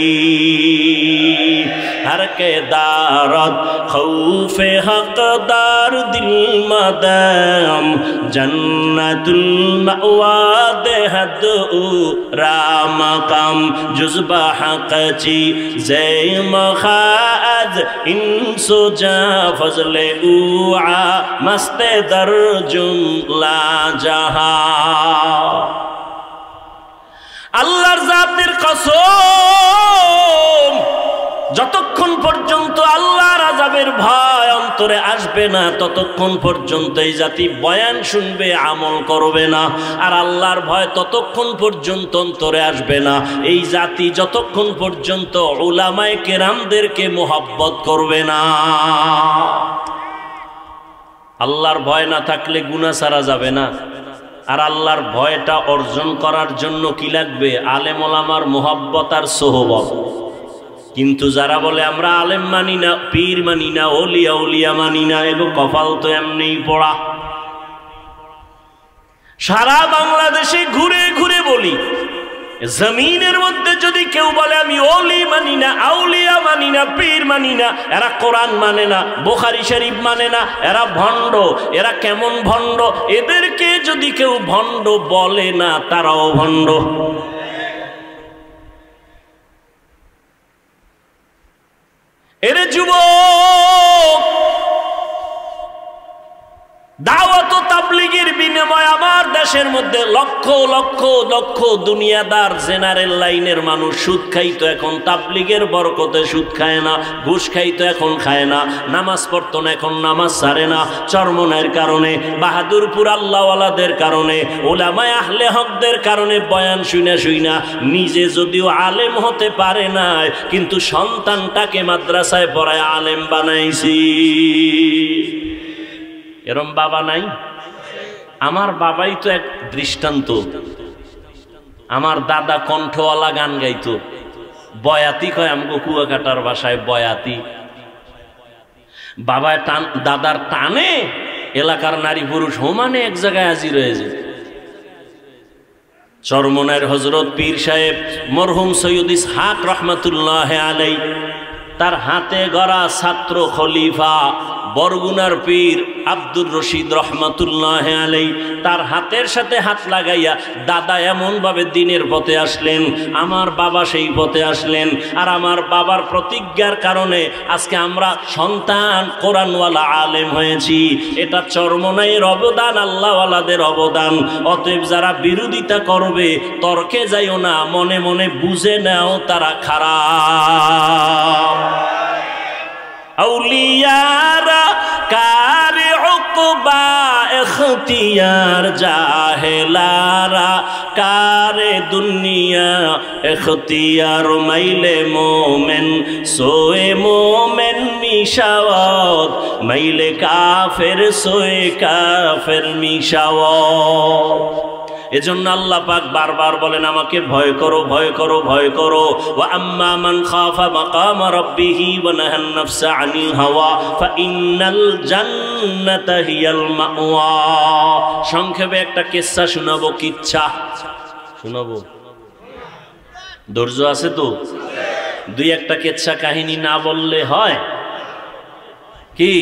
हर के दारत खौफे हकदार दिल मदम जन्नतुल मअवा देहद रामकम जुज़बा हक़ची ज़े मखाज इंसो जा फज़ले उआ मस्ते दर जुमला जहा আল্লাহর জাতের কসম, যতক্ষণ পর্যন্ত আল্লাহর আযাবের ভয় অন্তরে আসবে না ততক্ষণ পর্যন্ত এই জাতি বয়ান শুনবে, আমল করবে না। আর আল্লাহর ভয় ততক্ষণ পর্যন্ত অন্তরে আসবে না এই জাতি যতক্ষণ পর্যন্ত উলামায়ে কেরামদেরকে মোহাব্বত করবে না। আল্লাহর ভয় না থাকলে গুনাহ ছাড়া যাবে না। আর আল্লাহর ভয়টা অর্জন করার জন্য কি লাগবে? আলেম ওলামার মোহাব্বত আর সোহবত। কিন্তু যারা বলে আমরা আলেম মানি না, পীর মানি না, ওলিয়া উলিয়া মানি না, এগো কপাল তো এমনিই পড়া। সারা বাংলাদেশে ঘুরে ঘুরে বলি, জমিনের মধ্যে যদি কেউ বলে আমি ওলি মানি না, আউলিয়া মানি না, পীর মানি না, এরা কোরআন মানে না, বুখারী শরীফ মানে না, এরা ভণ্ড। এরা কেমন ভণ্ড? এদেরকে যদি কেউ ভণ্ড বলে না, তারাও ভণ্ড। এরে যুবক, দাওয়াত ও তাবলীগের বিনিময়ে আমার দেশের মধ্যে লক্ষ লক্ষ লক্ষ দুনিয়াদার জেনারেল লাইনের মানুষ সুদ খাইতো, এখন তাবলীগের বরকতে সুদ খায় না। ঘুষ খাইতো, এখন খায় না। নামাজ পড়তো না, এখন নামাজ ছাড়ে না। চরমনাইয়ের কারণে, বাহাদুরপুর আল্লাহওয়ালাদের কারণে, উলামায়ে আহলে হকদের কারণে বয়ান শুইনা শুইনা নিজে যদিও আলেম হতে পারে না, কিন্তু সন্তানটাকে মাদ্রাসায় পড়ায় আলেম বানাইছি। এরম বাবা নাই? আমার বাবাই তো এক দৃষ্টান্ত। আমার দাদা কণ্ঠওয়ালা গান গাইতো, বয়াতি কয় আমগো কুয়াকাটার ভাষায় বয়াতি। বাবায় টান, দাদার টানে এলাকার নারী পুরুষ সমানে এক জায়গায় হাজির হয়ে যায়। চরমনাইয়ের হযরত পীর সাহেব মরহুম সৈয়দ ইসহাক রহমাতুল্লাহ আলাই, তার হাতে গড়া ছাত্র খলিফা বরগুনার পীর আব্দুর রশিদ রহমাতুল্লাহ আলাই, তার হাতের সাথে হাত লাগাইয়া দাদা এমন ভাবে দিনের পথে আসলেন, আমার বাবা সেই পথে আসলেন। আর আমার বাবার প্রতিজ্ঞার কারণে আজকে আমরা সন্তান কোরআনওয়ালা আলেম হয়েছি। এটা চরমনাইয়ের অবদান, আল্লাহওয়ালাদের অবদান। অতএব যারা বিরোধিতা করবে তর্কে যাইও না, মনে মনে বুঝে নাও তারা খারাপ। আউলিয়ারা কারে উকবা ইখতিয়ার, জাহেলারা কারে দুনিয়া ইখতিয়ার। মাইলে মোমেন সোয়ে মোমেন মিশাওয়াত, মাইলে কাফের সোয়ে কাফের মিশাওয়াত। এজন্য আল্লাহ পাক বারবার বলেন আমাকে ভয় করো, ভয় করো, ভয় করো। ওয়া আম্মা মান খাফা মাকামা রাব্বিহি ওয়া নাহান নাফসা আনিল হাওয়া ফাইন্নাল জান্নাতা হিয়াল মাওয়া। সংক্ষেপে একটা কিচ্ছা শোনাবো, কিচ্ছা শোনাবো, ধৈর্য আছে তো? দুই একটা কিচ্ছা কাহিনী না বললে হয় কি?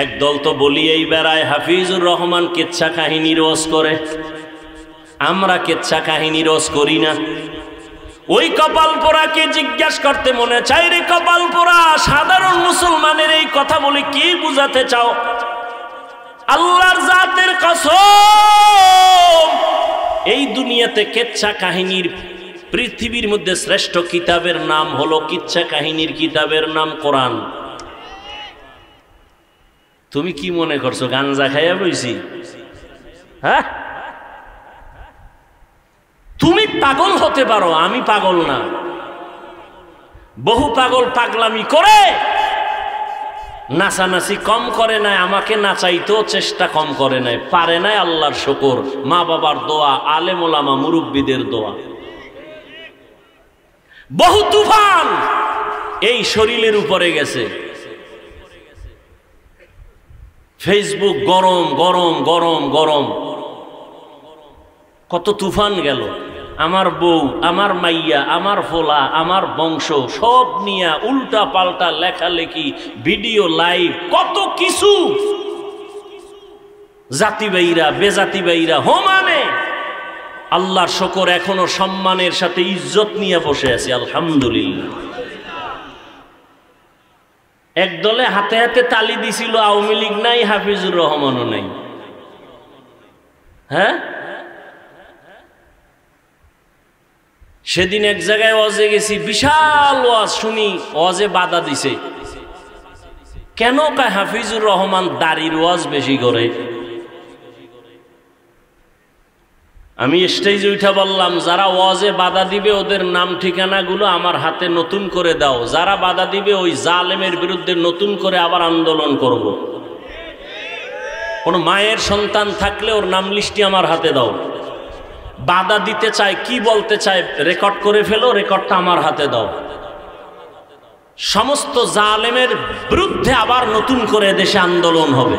একদল তো বলিয়েই বেড়ায় হাফিজুর রহমান কিচ্ছা কাহিনী রোজ করে, আমরা কিচ্ছা কাহিনী রোজ করি না। ওই কপাল পোড়াকে জিজ্ঞাসা করতে মনে চাই, রে কপাল পোড়া, সাধারণ মুসলমানের এই কথা বলে কি বুঝাতে চাও? আল্লাহর জাতের কসম, এই দুনিয়াতে কিচ্ছা কাহিনীর পৃথিবীর মধ্যে শ্রেষ্ঠ কিতাবের নাম হলো, কিচ্ছা কাহিনীর কিতাবের নাম কোরআন। তুমি কি মনে করছো গাঞ্জা খাইয়া বইছি? হ্যাঁ, তুমি পাগল হতে পারো, আমি পাগল না। বহু পাগল পাগলামি করে নাচানাচি কম করে নাই, আমাকে নাচাইতেও চেষ্টা কম করে নাই, পারে নাই। আল্লাহর শুকর, মা বাবার দোয়া, আলেম ওলামা মুরব্বীদের দোয়া। বহু তুফান এই শরীরের উপরে গেছে। ফেসবুক গরম গরম গরম গরম, কত তুফান গেল। আমার বউ, আমার মাইয়া, আমার ফোলা, আমার বংশ সব নিয়ে উল্টা পাল্টা লেখালেখি, ভিডিও লাইভ, কত কিছু। জাতি বাইরা বেজাতি বাইরা হোমানে। আল্লাহর শুকর, এখনো সম্মানের সাথে ইজ্জত নিয়ে বসে আছি, আলহামদুলিল্লাহ। একদলে হাতে হাতে তালি দিছিল, আওয়ামী লীগ নাই, হাফিজুর রহমানও নাই। হ্যাঁ, সেদিন এক জায়গায় ওয়াজে গেছি, বিশাল ওয়াজ শুনি, ওয়াজে বাধা দিছে। কেন? কয় হাফিজুর রহমান দাড়ির ওয়াজ বেশি করে। আমি স্টেজে উঠা বললাম, যারা ওয়াজে বাধা দিবে ওদের নাম ঠিকানাগুলো আমার হাতে নতুন করে দাও, যারা বাধা দিবে ওই জালেমের বিরুদ্ধে নতুন করে আবার আন্দোলন করব। কোন মায়ের সন্তান থাকলে ওর নাম লিস্টটি আমার হাতে দাও। বাধা দিতে চায়, কি বলতে চায় রেকর্ড করে ফেলো, রেকর্ডটা আমার হাতে দাও। সমস্ত জালেমের বিরুদ্ধে আবার নতুন করে দেশে আন্দোলন হবে।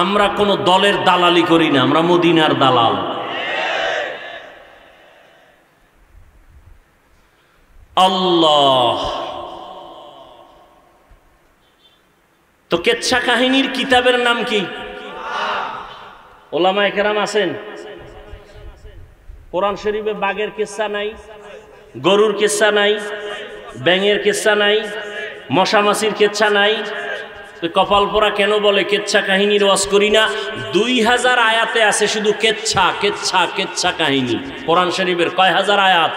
আমরা কোন দলের দালালি করি না, আমরা মদিনার দালাল। আল্লাহ। তো কিচ্ছা কাহিনীর কিতাবের নাম কি? ওলামায়ে কেরাম আছেন। কোরআন শরীফে বাঘের কিচ্ছা নাই, গরুর কিচ্ছা নাই, ব্যাঙের কিচ্ছা নাই, মশা মাছির কিচ্ছা নাই। কপাল পোড়া কেন বলে কিচ্ছা কাহিনীর ওয়াজ করি না? 2000 আয়াতে আছে শুধু কিচ্ছা কিচ্ছা কিচ্ছা কাহিনী। কোরআন শরীফের কয় হাজার আয়াত?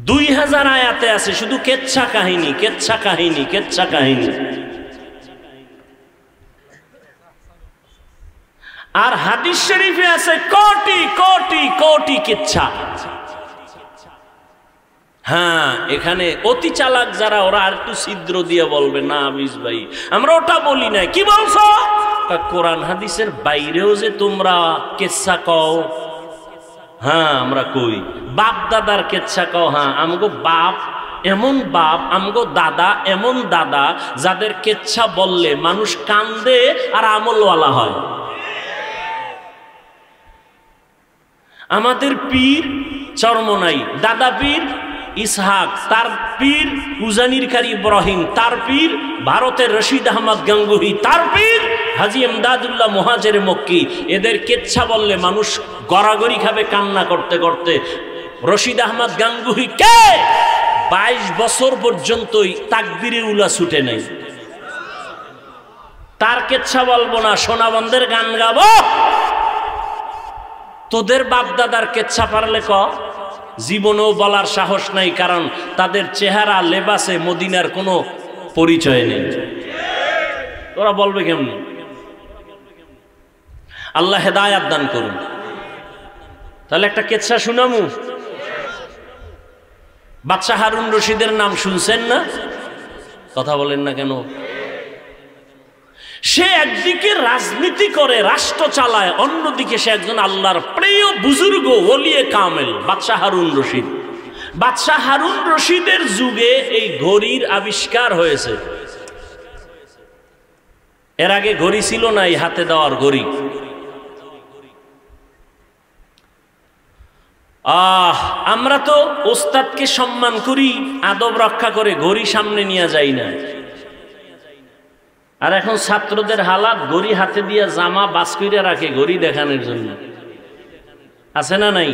2000 আয়াতে আছে শুধু কিচ্ছা কাহিনী, কিচ্ছা কাহিনী, কিচ্ছা কাহিনী। আর হাদিস শরীফে আছে কোটি কোটি কোটি কিচ্ছা। হ্যাঁ, এখানে অতি চালাক যারা, ওরা আর একটু ছিদ্র দিয়ে বলবে, না আবিস ভাই আমরা ওটা বলি নাই। কি বলছো? কোরআন হাদিসের বাইরেও যে তোমরা কিচ্ছা কও। হ্যাঁ, আমরা কই। বাপ দাদার কিচ্ছা কও। হ্যাঁ, আমগো বাপ এমন বাপ, আমগো দাদা এমন দাদা, যাদের কিচ্ছা বললে মানুষ কান্দে আর আমলওয়ালা হয়। আমাদের পীর চরমনাই, দাদা পীর ইসহাক, তার পীর উজানির কারি ইব্রাহিম, তার পীর ভারতের রশিদ আহমদ গাঙ্গুহি, তার পীর হাজী এমদাদুল্লাহ মুহাজির মক্কি। এদের কিচ্ছা বললে মানুষ গড়াগড়ি খাবে কান্না করতে করতে। রশিদ আহমদ গাঙ্গুহি কে? 22 বছর পর্যন্তই তাকবীরে উলা ছুটে নাই। তার কিচ্ছা বলবো না, সোনাবন্ধের গান গাবো? তোদের বাপ দাদার কিচ্ছা পারলে ক। জীবনেও বলার সাহস নাই, কারণ তাদের চেহারা লেবাসে মদিনার কোনো পরিচয় নেই। ওরা বলবে কেমন? আল্লাহ হেদায়াত দান করুন। তাহলে একটা কিচ্ছা শুনামু। বাদশাহ হারুন রশিদের নাম শুনছেন না? কথা বলেন না কেন? সে একদিকে রাজনীতি করে, রাষ্ট্র চালায়, অন্যদিকে সে একজন আল্লাহর প্রিয় বুজুর্গ ওলিয়ে কামেল বাদশাহ হারুন রশিদ। বাদশাহ হারুন রশিদের যুগে এই ঘড়ির আবিষ্কার হয়েছে। এর আগে ঘড়ি ছিল না, এই হাতে দেওয়ার ঘড়ি। আমরা তো ওস্তাদকে সম্মান করি, আদব রক্ষা করে ঘড়ি সামনে নিয়ে যাই না। আর এখন ছাত্রদের হালাত, ঘড়ি হাতে দিয়ে জামা বাস করে রাখে ঘড়ি দেখানোর জন্য। আছে না নাই?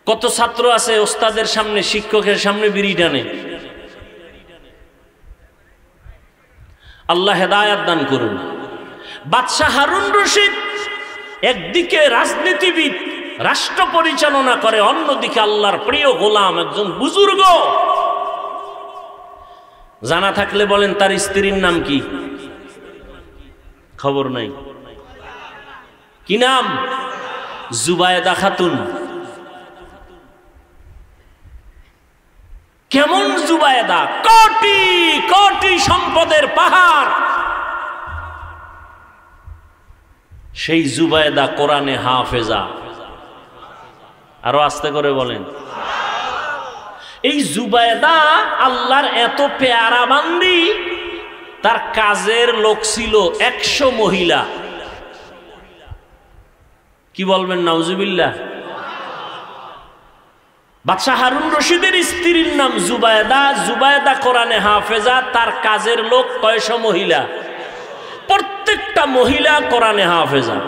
কত ছাত্র আছে ওস্তাদের সামনে, শিক্ষকের সামনে বিড়ি টানে। আল্লাহ হেদায়াত দান করুন। বাদশাহ হারুন রশিদ একদিকে রাজনীতিবিদ, রাষ্ট্র পরিচালনা করে, অন্যদিকে আল্লাহর প্রিয় গোলাম, একজন বুজুর্গ। জানা থাকলে বলেন তার স্ত্রীর নাম কি? খবর নাই। কি নাম? জুবায়েদা খাতুন। কেমন জুবায়েদা? কোটি কোটি সম্পদের পাহাড়। সেই জুবায়েদা কোরআনে হাফেজা। আরো আস্তে করে বলেন। এই জুবায়েদা আল্লাহর এত পেয়ারা বান্দি, তার কাজের লোক ছিল 100 মহিলা। কি বলবেন নাউজুবিল্লাহ? বাদশাহ হারুন রশিদের স্ত্রীর নাম জুবায়েদা। জুবায়েদা কোরআনে হাফেজা, তার কাজের লোক 100 মহিলা। প্রত্যেকটা মহিলা কোরআনে হাফেজা।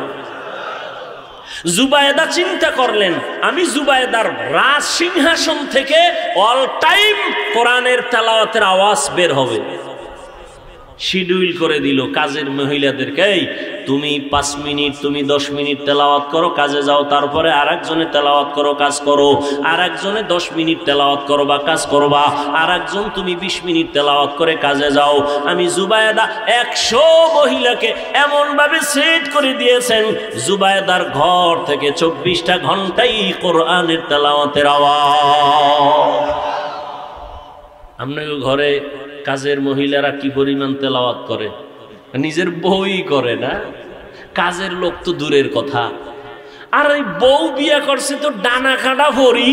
জুবায়েদা চিন্তা করলেন, আমি জুবায়েদার রাজ সিংহাসন থেকে অল টাইম কোরআনের তেলাওয়াতের আওয়াজ বের হবে। শিডিউল করে দিল কাজের মহিলাদেরকে, এই তুমি 5 মিনিট, তুমি 10 মিনিট তেলাওয়াত করো, কাজে যাও। তারপরে আর একজনে তেলাওয়াত করো, কাজ করো। আর একজনে 10 মিনিট তেলাওয়াত করো বা কাজ করবা। আর একজন তুমি 20 মিনিট তেলাওয়াত করে কাজে যাও। আমি জুবায়েদা 100 মহিলাকে এমন ভাবে সেট করে দিয়েছেন, জুবায়েদার ঘর থেকে 24টা ঘন্টাই কোরআনের তেলাওয়াতের আওয়াজ। আপনাকে ঘরে কাজের মহিলারা কি পরিমাণ তেলাওয়াত করে? নিজের বউই করে না, কাজের লোক তো দূরের কথা। আর এই বউ বিয়া করছে তো ডানা কাটা ভরি।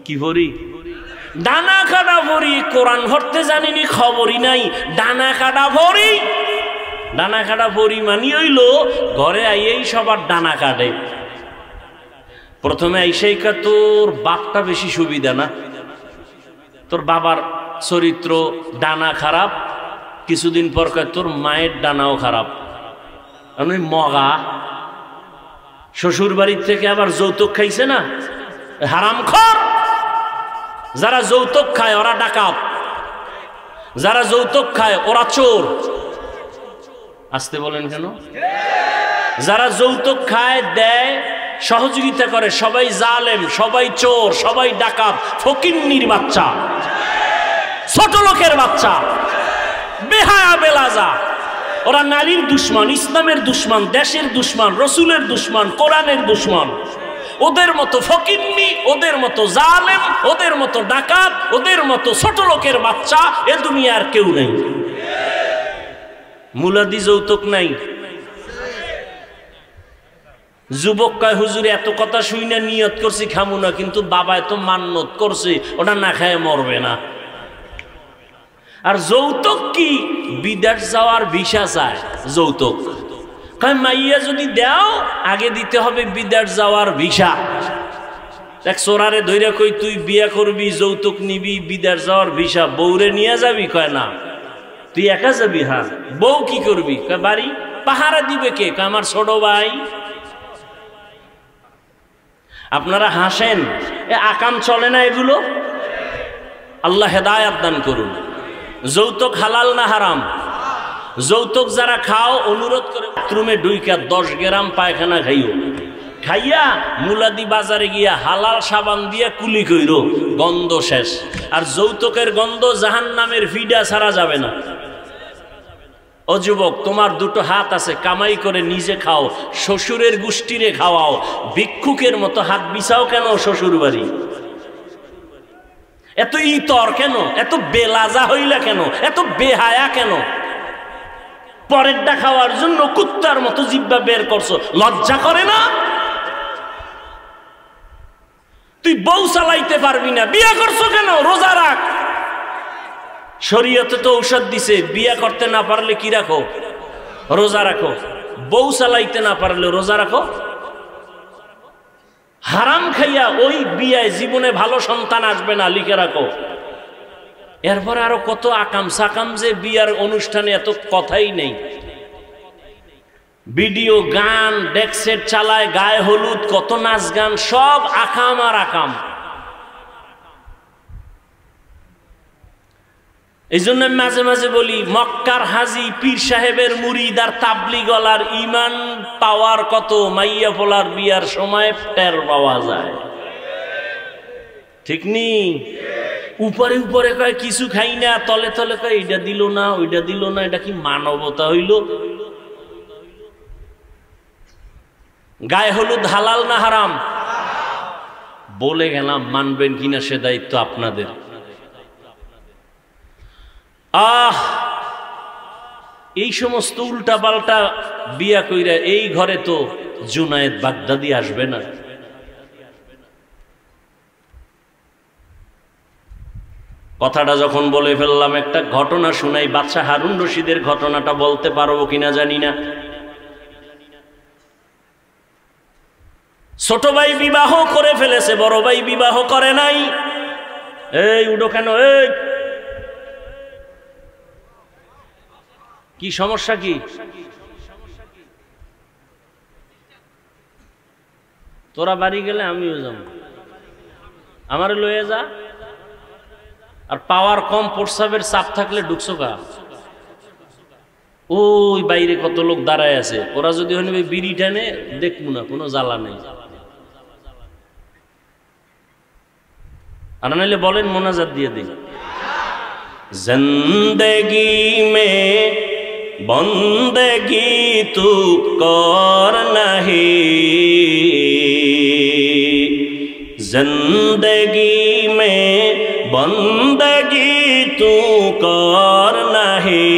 কি ভরি? ডানা কাটা ভরি। কোরআন ধরতে জানিনি, খবরই নাই। ডানা কাটা ভরি। ডানা কাটা ভরি মানি হইল ঘরে আইয়েই সবার ডানা কাটে। প্রথমে আইসাই কা তোর বাপটা বেশি সুবিধা না, তোর বাবার চরিত্র ডানা খারাপ। কিছুদিন পর কয় তোর মায়ের ডানাও খারাপ। আমি মগা শ্বশুর বাড়ির থেকে আবার যৌতুক খাইছে না, হারামখোর। যারা যৌতুক খায় ওরা ডাকাত, যারা যৌতুক খায় ওরা চোর। আসতে বলেন কেন? যারা যৌতুক খায়, দেয়, সহযোগিতা করে, সবাই জালেম, সবাই চোর, সবাই ডাকাত, ফকিন্নির বাচ্চা, ছোট লোকের বাচ্চা, বেহায়া বেলাজা। ওরা নারীর দুশ্মন, ইসলামের দুশ্মন, দেশের দুশ্মন, রসুলের দুশ্মন, কোরআনের দুশ্মন। ওদের মতো ফকিন্নি, ওদের মতো জালেম, ওদের মতো ডাকাত, ওদের মতো ছোট লোকের বাচ্চা এ দুনিয়ার কেউ নেই। মুলাদি যৌতুক নাই। যুবক কয় হুজুর এত কথা শুই না, নিয়ত করছি খামু না, কিন্তু বাবা এত মান্নত করছে, ওটা না খায় মরবে না। আর যৌতুক কি? বিদেশ যাওয়ার ভিসা চায় যৌতুক। কয় মাইয়া যদি দাও আগে দিতে হবে বিদেশ যাওয়ার ভিসা। এক চোরারে ধইরা কই তুই বিয়া করবি, যৌতুক নিবি, বিদেশ যাওয়ার ভিসা, বউরে নিয়ে যাবি? কয় না, তুই একা যাবি। হ্যাঁ, বউ কি করবি? কয় বাড়ি পাহারা দিবে কে? কয় আমার ছোট ভাই। আপনারা হাসেন, এ আকাম চলে না এগুলো? আল্লাহ হেদায়াত দান করুন। যৌতুক হালাল না হারাম? যৌতুক যারা খাও, অনুরোধ করে বাথরুমে ঢুইকা 10 গ্রাম পায়খানা খাইও। খাইয়া মুলাদি বাজারে গিয়া হালাল সাবান দিয়া কুলি কইরো, গন্ধ শেষ। আর যৌতুকের গন্ধ জাহান্নামের ফিডা ছাড়া যাবে না। ও যুবক, তোমার 2টো হাত আছে, কামাই করে নিজে খাও, শ্বশুরের গোষ্ঠীরে খাওয়াও। ভিক্ষুকের মতো হাত বিছাও কেন শ্বশুর বাড়ি? এত ইতর কেন? এত বেলাজা হইলা কেন? এত বেহায়া কেন? পরেরটা খাওয়ার জন্য কুত্তার মতো জিহ্বা বের করছো, লজ্জা করে না? তুই বউ চালাইতে পারবি না, বিয়ে করছো কেন? রোজা রাখ। শরীয়তে তো ঔষধ দিছে, বিয়ে করতে না পারলে কি রাখো? রোজা রাখো। বউ চালাইতে না পারলে রোজা রাখো। হারাম খাইয়া ওই বিয়ায় জীবনে ভালো সন্তান আসবে না, লিখে রাখো। এরপরে আরো কত আকাম সাকাম, যে বিয়ার অনুষ্ঠানে এত কথাই নেই। ভিডিও গান ডেকসেট চালায়, গায়ে হলুদ, কত নাচ গান, সব আকাম আর আকাম। এই জন্য মাঝে মাঝে বলি, মক্কার হাজি, পীর সাহেবের মুরিদ আর তাবলিগলার ইমান পাওয়ার কত মাইয়া পোলার বিয়ার সময় টের পাওয়া যায়, ঠিক নি? উপরে উপরে কয় কিছু খাই না, তলে তলে কয় এইটা দিল না, ওইটা দিল না। এটা কি মানবতা হইল? গায়ে হলুদ হালাল না হারাম? বলে গেলাম, মানবেন কিনা সে দায়িত্ব আপনাদের। এই সমস্ত উল্টা পাল্টা বিয়া কইরা এই ঘরে তো জুনায়েদ বাগদাদি আসবে না। কথাটা যখন বলে ফেললাম, একটা ঘটনা শুনাই। বাদশাহ হারুন রশিদের ঘটনাটা বলতে পারবো কিনা জানি না। ছোট ভাই বিবাহ করে ফেলেছে, বড় ভাই বিবাহ করে নাই। এই উডো কেন? এই কি সমস্যা? কি তোরা বাড়ি গেলে আমিও যাব, আমারে লয়ে যা। আর পাওয়ার কম, প্রস্রাবের চাপ থাকলে ঢুকছো কা? ওই বাইরে কত লোক দাঁড়ায় আছে, ওরা যদি হয় বিড়ি টানে দেখবো না, কোনো জ্বালা নেই। আর নাইলে বলেন, মোনাজাত দিয়ে দিন। জিন্দেগি মে বন্দেগি তু কর নাহি, জিন্দেগি মে বন্দেগি তু কর নাহি,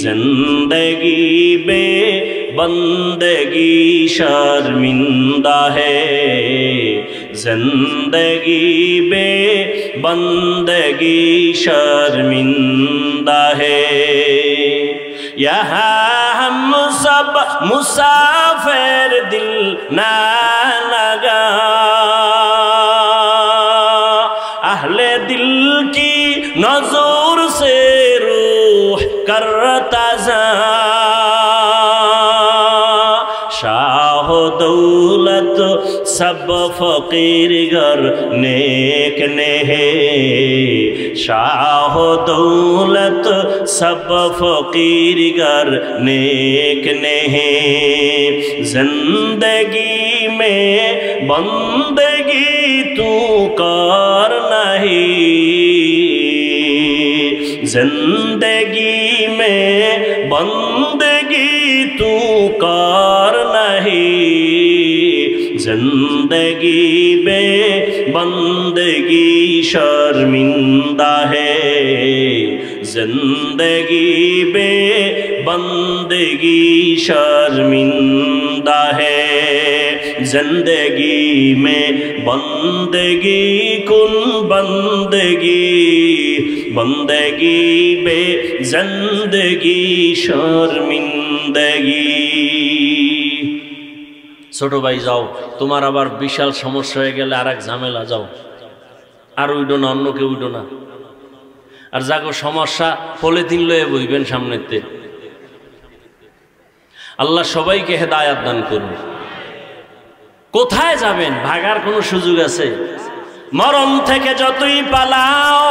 जिंदगी बे बंदगी शर्मिंदा है, जिंदगी बे बंदगी शर्मिंदा है। यहाँ हम सब मुसाफिर, दिल ना लगा, अहले दिल की नजर से करता जा, शाह दौलत सब फकीर घर नेक ने है, शाह दौलत सब फकीर घर नेक ने है। जिंदगी में बंदगी तू कर नहीं, जिंदगी में बंदगी तू कर नहीं, जिंदगी बे बंदगी शर्मिंदा है, जिंदगी बे बंदगी शर्मिंदा है। जिंदगी में बंदगी कुन बंदगी, बंदगी बे जिंदगी शर्मिंदगी। ছোট ভাই যাও, তোমার আবার বিশাল সমস্যা হয়ে গেলে আর এক ঝামেলা, যাও। আর উইডো না, অন্য কেউ উইডো না। আর যাগো সমস্যা, পলিথিন লয়ে বইবেন সামনেতে। আল্লাহ সবাইকে হেদায়াত দান করুন। কোথায় যাবেন? ভাগার কোনো সুযোগ আছে? মরণ থেকে যতই পালাও,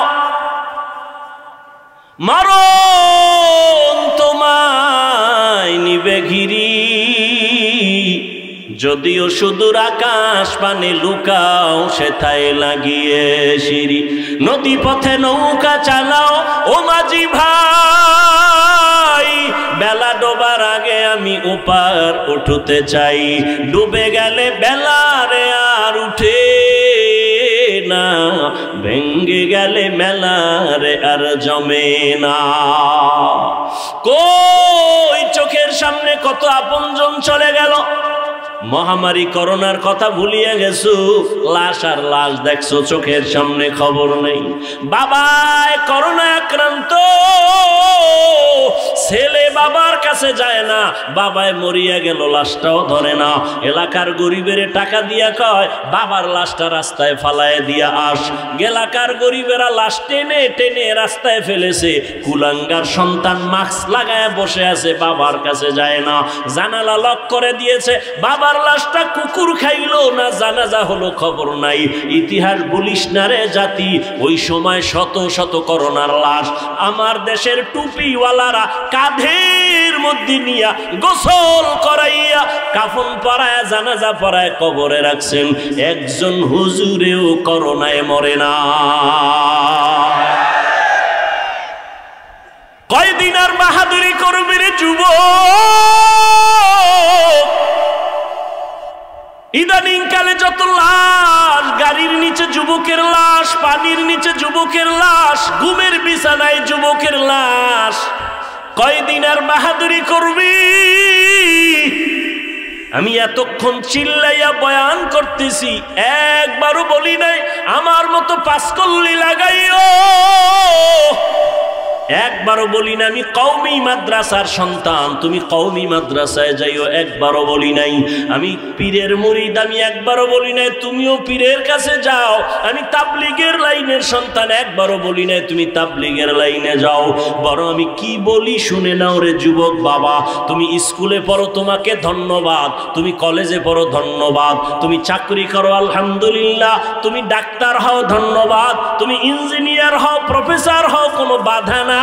মরণ তোমায় নিবে ঘিরি। যদিও সুদূর আকাশ পানে লুকাও, সেথায় লাগিয়ে সিঁড়ি। নদী পথে নৌকা চালাও ও মাঝি ভাই, বেলা ডোবার আগে আমি ওপার উঠতে চাই। ডুবে গেলে বেলারে আর উঠে না, ভেঙ্গে গেলে মেলারে আর জমে না। কই চোখের সামনে কত আপনজন চলে গেল। মহামারী করোনার কথা ভুলিয়ে গেছো, লাশ আর লাশ দেখছো, চোখের সামনে খবর নেই। বাবায় করোনায় আক্রান্ত, ছেলে বাবার কাছে যায় না, বাবায় মরিয়া গেল, লাশটাও ধরে না। এলাকার গরিবের টাকা দিয়া কয় বাবার লাশটা রাস্তায় ফালায় দিয়া আস। এলাকার গরিবেরা লাশ টেনে টেনে রাস্তায় ফেলেছে। কুলাঙ্গার সন্তান মাস্ক লাগায় বসে আছে, বাবার কাছে যায় না। জানালা লক করে দিয়েছে, বাবার লাশটা কুকুর খাইলো না জানাজা হলো খবর নাই। ইতিহাস বলিস না রে জাতি, ওই সময় শত শত করোনার লাশ আমার দেশের টুপিওয়ালারা কাঁধের মধ্যে নিয়া গোসল করাইয়া কাফন পরায় জানাজা পরায় কবরে রাখছেন। একজন হুজুরেও করোনায় মরে না। কয়দিন আর বাহাদুরি করবি রে যুবক? ইদানিং কালে যত লাশ, গাড়ির নিচে যুবকের লাশ, পানির নিচে যুবকের লাশ, ঘুমের বিছানায় যুবকের লাশ। কয়দিন আর বাহাদুরি করবি? আমি এতক্ষণ চিল্লাইয়া বয়ান করতেছি, একবারও বলি নাই আমার মতো পাঁচকল্লি লাগাইও, একবারও বলি না আমি কওমি মাদ্রাসার সন্তান তুমি কওমি মাদ্রাসায় যাইও, একবারও বলি নাই আমি পীরের মুরিদ, আমি একবারও বলি নাই তুমিও পীরের কাছে যাও। আমি তাবলীগের লাইনের সন্তান, একবারও বলি নাই তুমি তাবলীগের লাইনে যাও। বরং আমি কি বলি শুনে নাও রে যুবক বাবা। তুমি স্কুলে পড়ো, তোমাকে ধন্যবাদ। তুমি কলেজে পড়ো, ধন্যবাদ। তুমি চাকরি করো, আলহামদুলিল্লাহ। তুমি ডাক্তার হও, ধন্যবাদ। তুমি ইঞ্জিনিয়ার হও, প্রফেসর হও, কোনো বাধা না।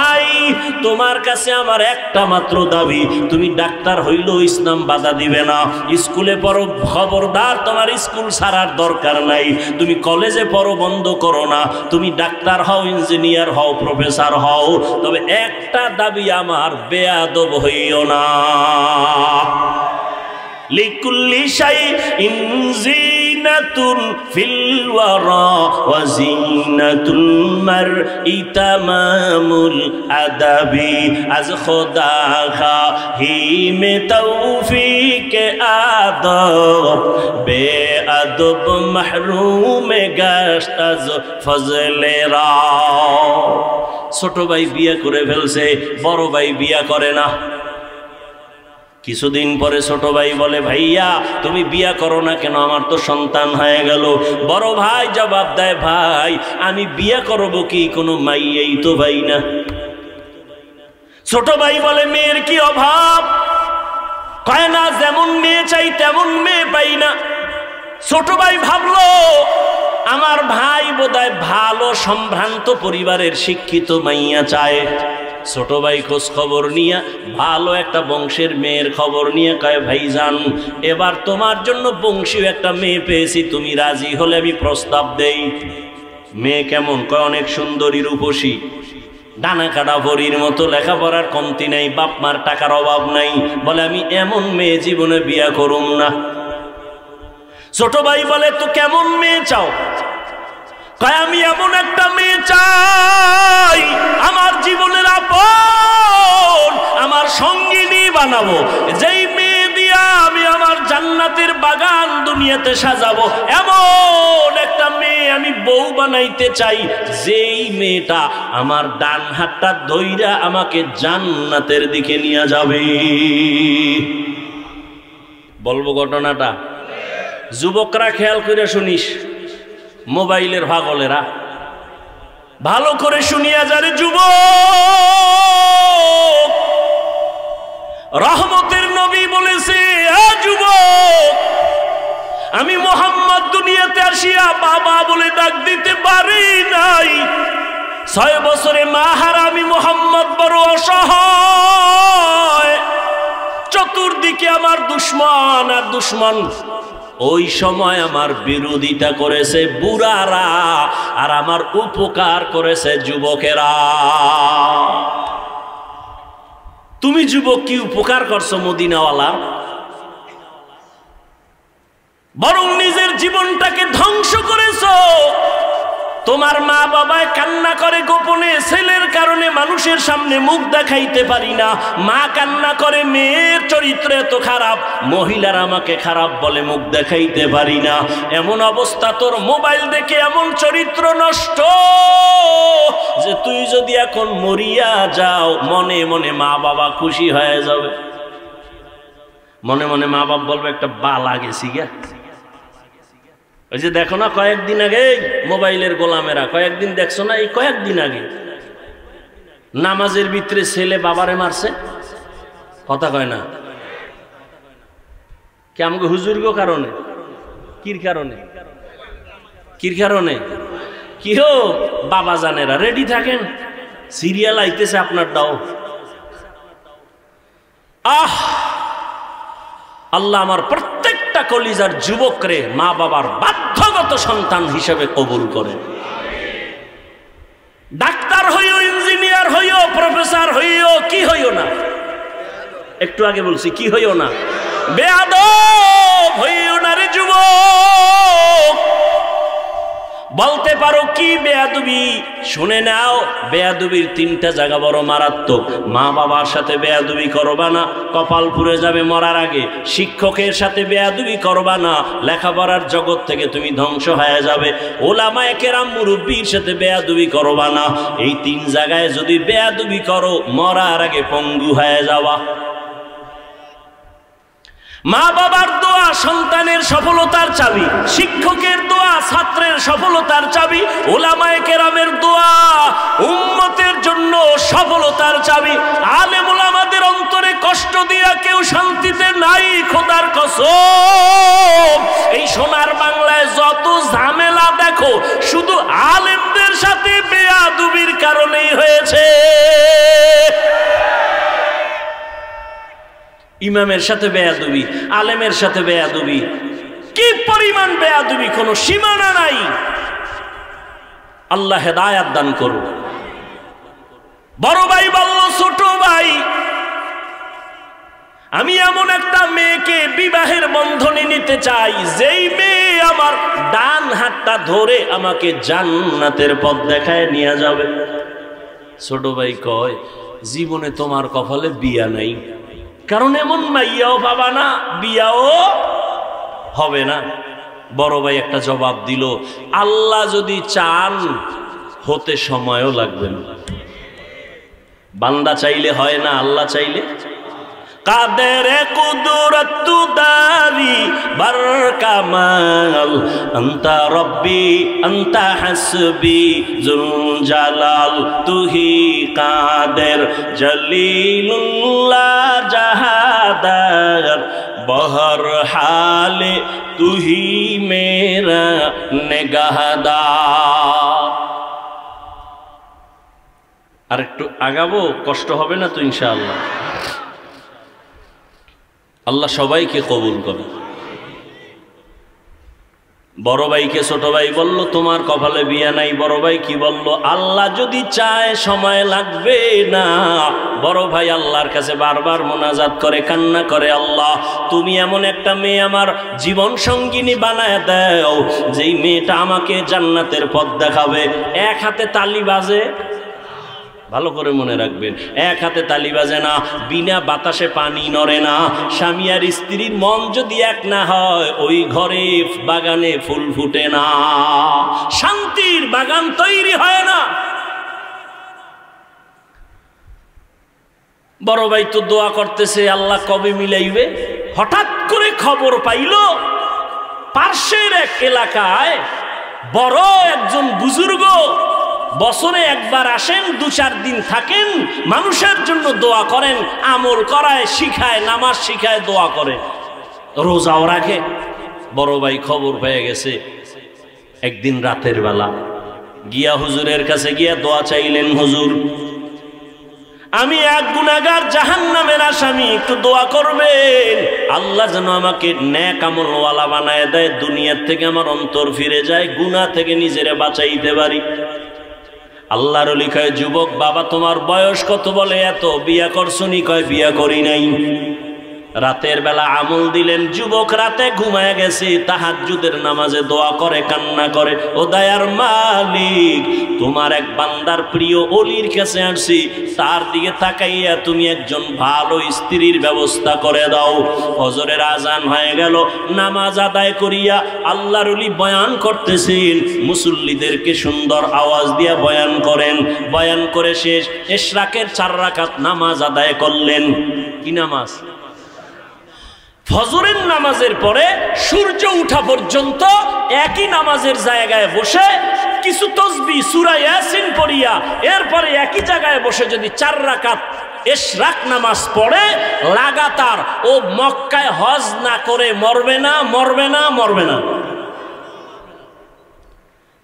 তোমার কাছে আমার একটা মাত্র দাবি, তুমি ডাক্তার হইলেও ইসলাম বাধা দিবে না। স্কুলে পড়ো, খবরদার তোমার স্কুল ছাড়ার দরকার নাই। তুমি কলেজে পড়ো, বন্ধ করো না। তুমি ডাক্তার হও, ইঞ্জিনিয়ার হও, প্রফেসর হও, তবে একটা দাবি আমার, বেয়াদব হইও না। লিকুল্লি শাইইন জিনাতুন ফিল ওয়ারা ওয়া জিনাতুল মারই তামামুল আদাবি আজ খোদা খাহি মে তৌফিক আদব বেআদব মাহরুম গাশত আজ ফজলে রা। ছোট ভাই বিয়ে করে ফেলছে, বড় ভাই বিয়ে করে না। কিছুদিন পরে ছোট ভাই বলে, ভাইয়া তুমি বিয়া করো না কেন, আমার তো সন্তান হয়ে গেল। বড় ভাই জবাব দেয়, ভাই আমি বিয়া করব কি, কোনো মাইয়েই তো ভাই না। ছোট ভাই বলে, মেয়ের কি অভাব? কয় না, যেমন মেয়ে চাই তেমন মেয়ে পাই না। ছোট ভাই ভাবলো আমার ভাই বোধহয় ভালো সম্ভ্রান্ত পরিবারের শিক্ষিত মাইয়া চায়। ছোট ভাই খোঁজ খবর নিয়ে ভালো একটা বংশের মেয়ের খবর নিয়ে কয়, ভাইজান এবার তোমার জন্য বংশীয় একটা মেয়ে পেয়েছি, তুমি রাজি হলে আমি প্রস্তাব দেই। মেয়ে কেমন? কয় অনেক সুন্দরী, রূপসী, ডানা কাটা পরীর মতো, লেখাপড়ার কমতি নাই, বাপ মার টাকার অভাব নাই। বলে আমি এমন মেয়ে জীবনে বিয়া করুম না। ছোট ভাই বলে, তো কেমন মেয়ে চাও? কয় আমি এমন একটা মেয়ে চাই আমার জীবনের আপন, আমার সঙ্গিনী বানাবো, যেই মেয়ে দিয়া আমি আমার জান্নাতের বাগান দুনিয়াতে সাজাবো, এমন একটা মেয়ে আমি বউ বানাইতে চাই, যেই মেয়েটা আমার ডান হাতটা ধইরা আমাকে জান্নাতের দিকে নিয়ে যাবে। বলবো ঘটনাটা? যুবকরা খেয়াল করে শুনিস, মোবাইলের পাগলেরা ভালো করে শুনিয়া যারে যুবক, রহমতের নবী বলেছে, যুবক আমি মুহাম্মদ দুনিয়াতে আসিয়া বাবা বলে ডাক দিতে পারি নাই। 6 বছরে মা হারা আমি মুহাম্মদ বড় অসহায়, চতুর্দিকে আমার দুশ্মন আর দুশ্মন। ওই সময় আমার বিরোধিতা করেছে বুড়ারা, আর আমার উপকার করেছে যুবকেরা। তুমি যুবক কি উপকার করছো মদিনাওয়ালার? বরং নিজের জীবনটাকে ধ্বংস করেছো। তোমার মা বাবায় কান্না করে গোপনে, ছেলের কারণে মানুষের সামনে মুখ দেখাইতে পারি না। মা কান্না করে মেয়ের চরিত্র এত খারাপ, মহিলারা আমাকে খারাপ বলে মুখ দেখাইতে পারি না। এমন অবস্থা, তোর মোবাইল দেখে এমন চরিত্র নষ্ট যে তুই যদি এখন মরিয়া যাও, মনে মনে মা বাবা খুশি হয়ে যাবে। মনে মনে মা বাবা বলবে একটা বা লাগেছি গে। ওই যে দেখো না কয়েকদিন আগে মোবাইলের গোলামেরা, কয়েকদিন দেখছো না, এই কয়েকদিন আগে নামাজের ভিতরে ছেলে বাবারে মারছে, কথা কয় না কি আমাকে হুজুরগো কারণে, কির কারণে, কির কারণে কি হো বাবা জানেরা রেডি থাকেন, সিরিয়াল আইতেছে আপনার দাও। আল্লাহ আমার প্রত্যেকটা কলিজার যুবকরে মা বাবার বাধ্যগত সন্তান হিসেবে কবুল করে। ডাক্তার হইও, ইঞ্জিনিয়ার হইও, প্রফেসর হইও, কি হইও না, একটু আগে বলছি কি হইও না, বেয়াদব হইও না রে যুবক। বলতে পারো কি বেয়াদবি, শুনে নাও, বেয়াদবির তিনটা জায়গা বড় মারাত্মক। মা বাবার সাথে বেয়াদবি করবা না, কপাল পুড়ে যাবে মরার আগে। শিক্ষকের সাথে বেয়াদবি করবা না, লেখাপড়ার জগৎ থেকে তুমি ধ্বংস হয়ে যাবে। ওলামায়ে কেরাম মুরব্বির সাথে বেয়াদবি করবা না। এই তিন জায়গায় যদি বেয়াদবি করো, মরার আগে পঙ্গু হয়ে যাওয়া। মা বাবার দোয়া সন্তানের সফলতার চাবি, শিক্ষকের দোয়া ছাত্রের সফলতার চাবি, ওলামায়ে কেরামের দোয়া উম্মতের জন্য সফলতার চাবি। আলেম ওলামাদের অন্তরে কষ্ট দিয়া কেউ শান্তিতে নাই, খোদার কসম। এই সোনার বাংলায় যত ঝামেলা দেখো, শুধু আলেমদের সাথে বেয়াদবির কারণেই হয়েছে। ইমামের সাথে বেয়াদবি, আলেমের সাথে বেয়াদবি, কি পরিমাণ বেয়াদবি, কোনো সীমানা নাই। আল্লাহ হেদায়াত দান করুন। বড় ভাই বলল, ছোট ভাই আমি এমন একটা মেয়েকে বিবাহের বন্ধনে নিতে চাই, যেই মেয়ে আমার ডান হাতটা ধরে আমাকে জান্নাতের পথ দেখায় নিয়ে যাবে। ছোট ভাই কয়, জীবনে তোমার কপালে বিয়া নাই, কারণ এমন মাইয়াও পাবা না, বিয়াও হবে না। বড় ভাই একটা জবাব দিল, আল্লাহ যদি চান হতে সময়ও লাগবে না। বান্দা চাইলে হয় না, আল্লাহ চাইলে। কাদের কুদরত দারি বার কামাল, আনতা রব্বি আনতা হাসবি জুল জালাল, তুহি কাদের জলিলুল্লাহ জাহাদার, বহর হালে তুহি মেরা নেগাহদার। আর একটু আগাবো, কষ্ট হবে না তো ইনশাআল্লাহ। আল্লাহ সবাইকে কবুল করে। বড় ভাইকে ছোট ভাই বলল, তোমার কপালে বিয়া নাই। বড় ভাই কি বলল, আল্লাহ যদি চায় সময় লাগবে না। বড় ভাই আল্লাহর কাছে বারবার মোনাজাত করে, কান্না করে, আল্লাহ তুমি এমন একটা মেয়ে আমার জীবন সঙ্গিনী বানায় দাও, যেই মেয়েটা আমাকে জান্নাতের পথ দেখাবে। এক হাতে তালি বাজে, ভালো করে মনে রাখবেন, এক হাতে তালি বাজে না, বিনা বাতাসে পানি নড়ে না। স্বামী আর স্ত্রীর মন যদি এক না হয়, ওই ঘরে বাগানে ফুল ফুটে না, শান্তির বাগান তৈরি হয় না। বড় ভাই তো দোয়া করতেছে, আল্লাহ কবে মিলাইবে। হঠাৎ করে খবর পাইল, পার্শ্বের এক এলাকায় বড় একজন বুজুর্গ বছরে একবার আসেন, 2-4 দিন থাকেন, মানুষের জন্য দোয়া করেন, আমল করায়, শিখায়, নামাজ শিখায়, দোয়া করে, রোজাও রাখে। বড় ভাই খবর পেয়ে গেছে। একদিন রাতের বেলা গিয়া হুজুরের কাছে গিয়া দোয়া চাইলেন, হুজুর আমি এক গুনাহগার, জাহান্নামের আসামি, একটু দোয়া করবেন, আল্লাহ যেন আমাকে নেক আমলওয়ালা বানায় দেয়, দুনিয়ার থেকে আমার অন্তর ফিরে যায়, গুনাহ থেকে নিজেরে বাঁচাইতে পারি। আল্লাহর ওলি কয়, যুবক বাবা তোমার বয়স কত? বলে এত। বিয়া করছনি? কয় বিয়া করি নাই। রাতের বেলা আমল দিলেন, যুবক রাতে ঘুমায় গেছে, তাহাজ্জুদের নামাজে দোয়া করে, কান্না করে, ও দয়ার মালিক, তোমার এক বান্দার প্রিয় অলির কাছে আসছি, তার দিকে তাকাইয়া তুমি একজন ভালো স্ত্রীর ব্যবস্থা করে দাও। ফজরের আজান হয়ে গেল, নামাজ আদায় করিয়া আল্লাহর ওলি বয়ান করতেছেন, মুসল্লিদেরকে সুন্দর আওয়াজ দিয়া বয়ান করেন। বয়ান করে শেষ, ইশরাকের 4 রাকাত নামাজ আদায় করলেন। কি নামাজ? ফজরের নামাজের পরে সূর্য উঠা পর্যন্ত একই নামাজের জায়গায় বসে কিছু তাসবিহ সূরা ইয়াসিন পড়িয়া এরপরে একই জায়গায় বসে যদি 4 রাকাত ইশরাক নামাজ পড়ে লাগাতার, ও মক্কায় হজ না করে মরবে না, মরবে না, মরবে না।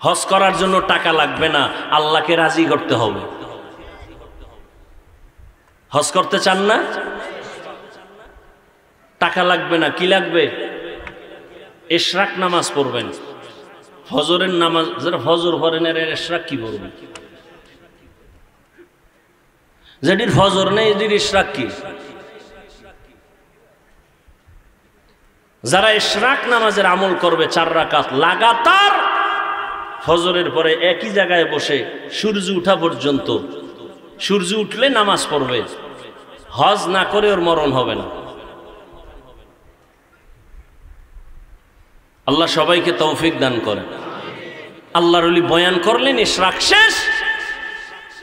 হজ করার জন্য টাকা লাগবে না, আল্লাহকে রাজি করতে হবে। হজ করতে চান না? টাকা লাগবে না, কি লাগবে? ইশরাক নামাজ পড়বেন। ফজরের নামাজ যারা ফজর পড়েন এর ইশরাক কি পড়বেন? যেটির ফজর নেই এটির ইশরাক কি? যারা ইশরাক নামাজের আমল করবে 4 রাকাত লাগাতার ফজরের পরে একই জায়গায় বসে সূর্য উঠা পর্যন্ত, সূর্য উঠলে নামাজ পড়বে, হজ না করে ওর মরণ হবে না। আল্লাহ সবাইকে তৌফিক দান করেন। আল্লাহর ওলি বয়ান করলেন, ইশরাক শেষ,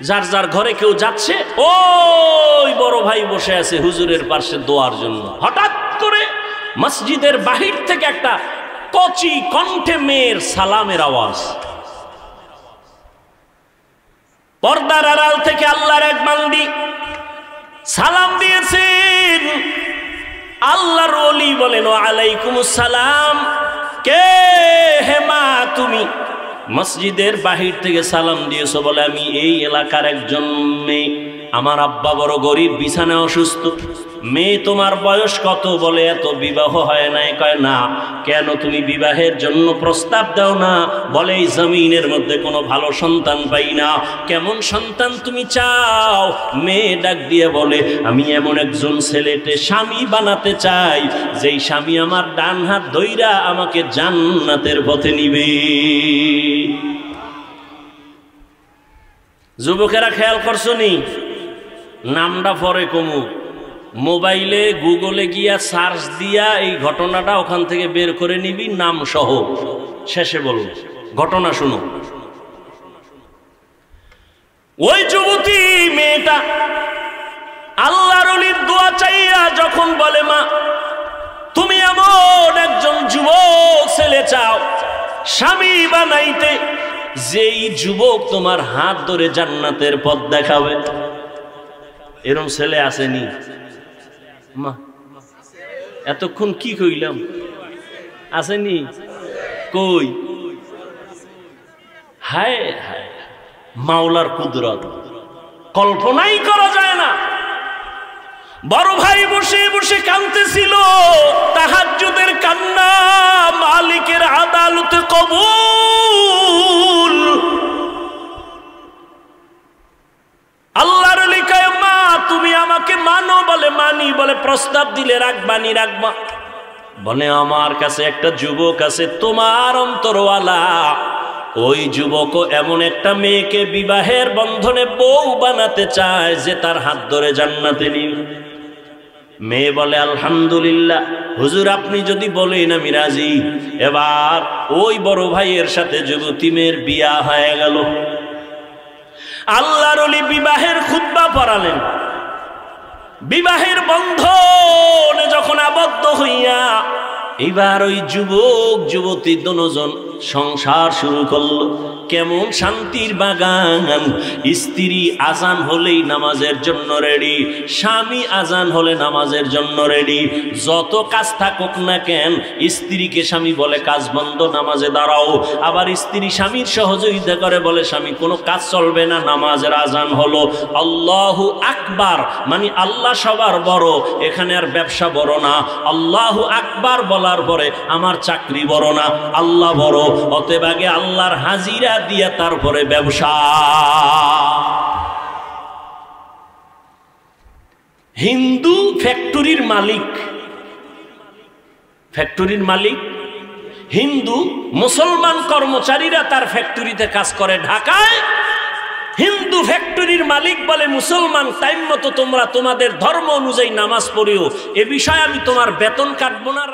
যার যার ঘরে কেউ যাচ্ছে, ওই বড় ভাই বসে আছে হুজুরের পাশে দোয়ার জন্য। হঠাৎ করে মসজিদের বাহির থেকে একটা কচি কণ্ঠে মেয়ের সালামের আওয়াজ। পর্দার আড়াল থেকে আল্লাহর এক বান্দি সালাম দিয়েছেন। আল্লাহর ওলি বলেন, ওয়া আলাইকুমুস সালাম। কে হে মা তুমি? মসজিদের বাহির থেকে সালাম দিয়েছো? বলে আমি এই এলাকার একজন মেয়ে, আমার আব্বা বড় গরিব, বিছানায় অসুস্থ। মেয়ে তোমার বয়স কত? বলে এত বিবাহ হয় নাই। কয় না। কেন তুমি বিবাহের জন্য প্রস্তাব দাও না? বলে এই জমিনের মধ্যে কোনো ভালো সন্তান পাই না, কেমন সন্তান তুমি চাও? মেয়ে ডাক দিয়ে বলে, আমি এমন একজন ছেলেতে স্বামী বানাতে চাই, যেই স্বামী আমার ডান হাত ধইরা আমাকে জান্নাতের পথে নিবে। যুবকেরা খেয়াল করছো নি? নামটা পরে কমুক, মোবাইলে গুগলে গিয়া সার্চ দিয়া এই ঘটনাটা ওখান থেকে বের করে নিবি, নাম সহ। শেষে বলব ঘটনা শুনো। ওই যুবতী মেয়েটা আল্লাহর ওলির দোয়া চাইয়া যখন বলে, মা তুমি এমন একজন যুবক ছেলে চাও স্বামী বানাইতে, যেই যুবক তোমার হাত ধরে জান্নাতের পথ দেখাবে। এরম ছেলে আসেনি? মা এতক্ষণ কি কইলাম? আসেনি? কই? হায় হায়, মাওলার কুদরত কল্পনাই করা যায় না। বড় ভাই বসে বসে কাঁদতেছিল, তাহাজ্জুদের কান্না মালিকের আদালতে কবুল। আল্লাহর ওলি কয়, মা তুমি আমাকে মানো? বলে মানি। বলে প্রস্তাব দিলে রাখবানি? রাখবা। বলে আমার কাছে একটা যুবক আছে তোমার অন্তরওয়ালা, ওই যুবকও এমন একটা মেয়েকে বিবাহের বন্ধনে বউ বানাতে চায় যে তার হাত ধরে জান্নাতে নিবে। মেয়ে বলে, আলহামদুলিল্লাহ হুজুর, আপনি যদি বলেন আমি রাজি। এবার ওই বড় ভাইয়ের সাথে যুবতী মেয়ের বিয়া হয়ে গেল। আল্লাহর ওলি বিবাহের খুতবা পড়ালেন। বিবাহের বন্ধনে যখন আবদ্ধ হইয়া এবার ওই যুবক যুবতী দুজন সংসার শুরু করলো। কেমন শান্তির বাগান! স্ত্রী আজান হলেই নামাজের জন্য রেডি, স্বামী আজান হলে নামাজের জন্য রেডি। যত কাজ থাকুক না কেন, স্ত্রীকে স্বামী বলে কাজ বন্ধ, নামাজে দাঁড়াও। আবার স্ত্রী স্বামীর সহযোগিতা করে, বলে স্বামী কোনো কাজ চলবে না, নামাজের আজান হলো। আল্লাহু আকবার মানে আল্লাহ সবার বড়, এখানে আর ব্যবসা বড় না। আল্লাহু আকবার বলার পরে আমার চাকরি বড় না, আল্লাহ বড়। অতএব আগে আল্লাহর হাজিরা দিয়া তারপরে ব্যবসা। হিন্দু ফ্যাক্টরির মালিক ফ্যাক্টরির মালিক হিন্দু, মুসলমান কর্মচারীরা তার ফ্যাক্টরিতে কাজ করে ঢাকায়। হিন্দু ফ্যাক্টরির মালিক বলে মুসলমান টাইম মতো তোমরা তোমাদের ধর্ম অনুযায়ী নামাজ পড়িও, এ বিষয়ে আমি তোমার বেতন কাটবো না।